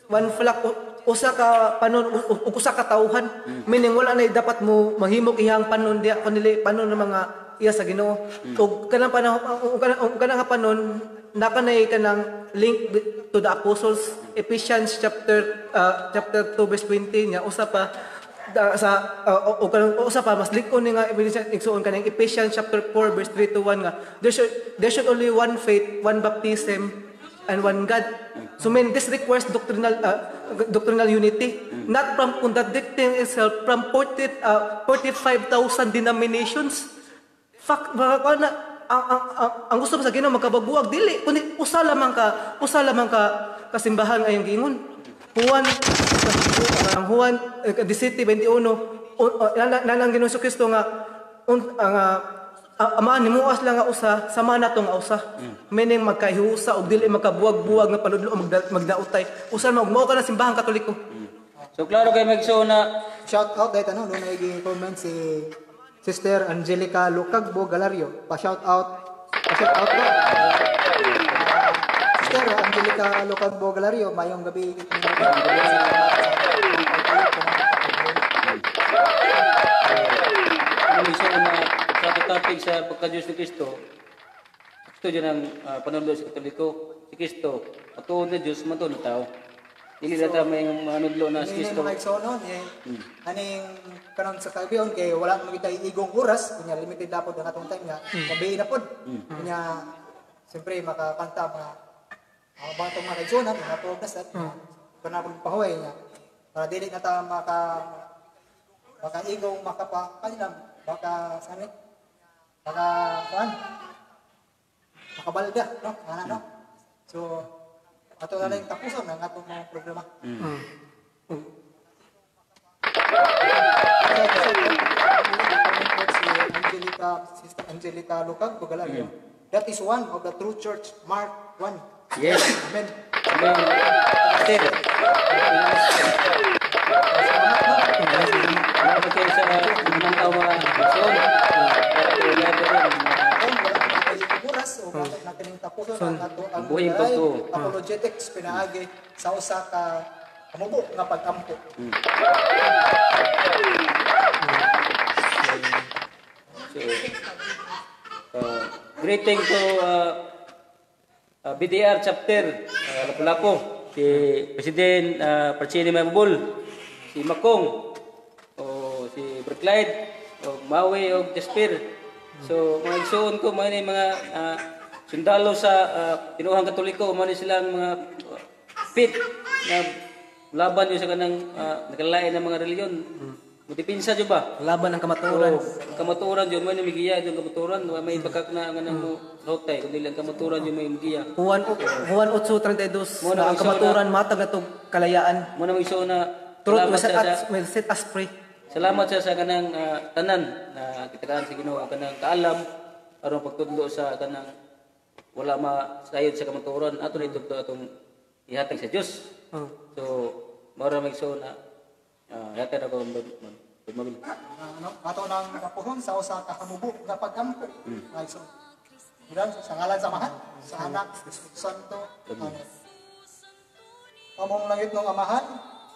One flock usa ka panon usa ka tawhan. Meaning wala na dapat mo mahimog ihang panon diya kunili panon ng mga iya sa Ginoo. Ug kanang kanang panon nakanay kanang link to the apostles Ephesians chapter 2 verse 20 nya usa pa usa pa mas likon ni nga igsuon kanang Ephesians chapter 4 verse 3 to 1 nga there should only one faith, one baptism and one God. So this requires doctrinal unity, not from contradicting itself from 45,000 denominations. Fuck na ang gusto mo sa Ginoo magkabaguag dili kundi usa lamang ka kasimbahan ayong giingon. Juan 17:21 nanang Ginoo Kristo nga ama nimuas lang nga usa sama nato nga usa. Meaning magkahiusa og dili magkabuwag-buwag nga panudlo magdautay. Usa mao ka na simbahan Katoliko. So klaro kay magso na Shout out dahil no na i-comment si Sister Angelica Lucagbo Galario. Pa-shout out ba? Sister Angelica Lucagbo Galario, mayong gabi. Sa topic sa pagka-Diyos ni Kristo, gusto dyan ang panunod sa Katoliko. Si Kristo, patuod na Diyos, matuod na tao. Dili na tayo may manudlo na si Kristo. Ini mga igsonon, aning kanon sa kabiyon, kay wala mo kita igong oras, kunya limited na po ang atong time nga, gabi na po. Kunya, siyempre, makakanta mga bantong mga igsonon, mga progress at kanapong pahuay niya. Para dili na tayo maka-igong, makabalga, no? Ano? So, ato na lang tapuson ang atong mga programa. Sister Angelica Lucag, Galario. That is one of the true church, Mark 1. Yes. Amen. Amen. Salamat kayo sa manantaw mga aksyon. Oras o bakit natin yung tapuson ang ato ang buhing pagtuo. apologetics pinaagi sa usa ka kamubo nga pag-ampo. So, greeting to BDR chapter Lapu-Lapu, si President Parchini Mabul, si Makong, o si Berclyde, o Maui, o Jasper. So, mga igsoon ko, mga sundalo sa Tinuhang Katoliko, mga silang mga fit na laban yun sa kanang nakalain ng mga reliyon. Mutipinsa dyan ba? Laban ang kamatuoran. Kamatuoran dyan, may namigiya dyan kamatuoran. May bakak na ang mo rotay, kundi lang kamatuoran dyan may namigiya. Juan 8:32 na ang kamatuoran matag na itong kalayaan. Muna mag-show na Truth salamat will set us free. salamat siya sa kanang tanan na kitakaan sa Ginoo kanang kaalam aron pagtudlo sa kanang wala masayod sa kamatuoran ato nito atong ihatag sa Dios. So mara mag-show na yata na ko mabil. Ato nang kapuhon sa usa ka kamubo nga pag-ampo. Ay so. Bilang sa ngalan sa Amahan, sa Anak, sa Espiritu Santo. Amen. Among langit ng Amahan,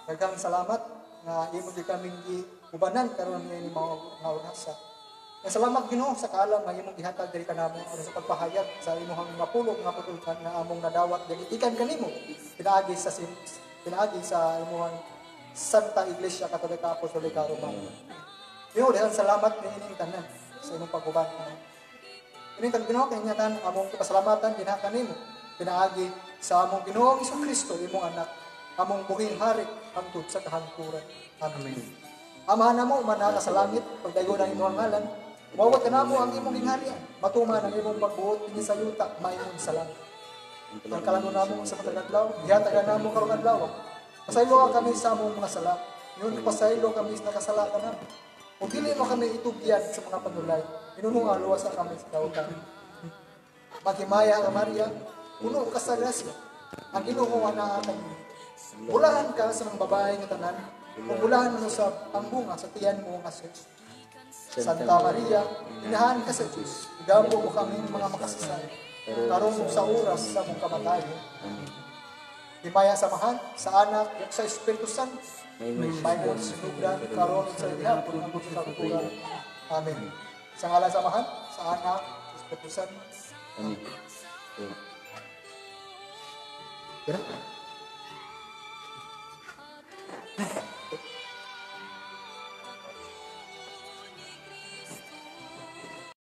daghang salamat nga imo gyud kaming giubanan karon ni mga naunasa. Salamat Ginoo sa kaalam nga imong gihatag diri kanamo aron sa pagpahayag sa imong napulog nga pagtulkan nga among nadawat gagitikan kanimo. Pinaagi sa imong Santa Iglesia Katolika Apostolika Romana. Ginoo daghang salamat niining tanan sa imong pag-uban. Ining tag Ginoo kay nyatan among pasalamatan dinha kanimo. Pinaagi sa among Ginoong Kristo imong anak, among buhing hari hangtod sa kahangturan. Amen. Amahan namo manaka sa langit, pagdayon ang imong ngalan, mawat kanamo ang imong gingharian, matuman ang imong pagbuot dinhi sa yuta, maayong sa langit. Ang kalangon namo sa matag adlaw, gihatagan namo karong adlaw. Pasaylo kami sa among mga sala. Yun pasaylo kami sa nakasala kanamo. Ug dili mo kami itugyan sa mga panulay. Inunong ang luwas sa kami sa kautan. Maghimaya ang Maria, puno ka sa grasya. Ang Ginoo ana atang bulahan ka sa mga babae nga tanan, ug bulahan mo sa pangbunga sa tiyan mo nga Jesus. Santa Maria, inahan ka sa Diyos. Igamo mo kami mga makasasay. Karong sa oras sa mong kamatayon. Himaya sa Amahan, sa Anak, ug sa Espiritu Santo. Mayroon sinugdan, karon sa gihapon ang sa kultura. Amen. Sa ngalan sa Amahan, sa Anak, sa Espiritu Santo. Amen. Amen.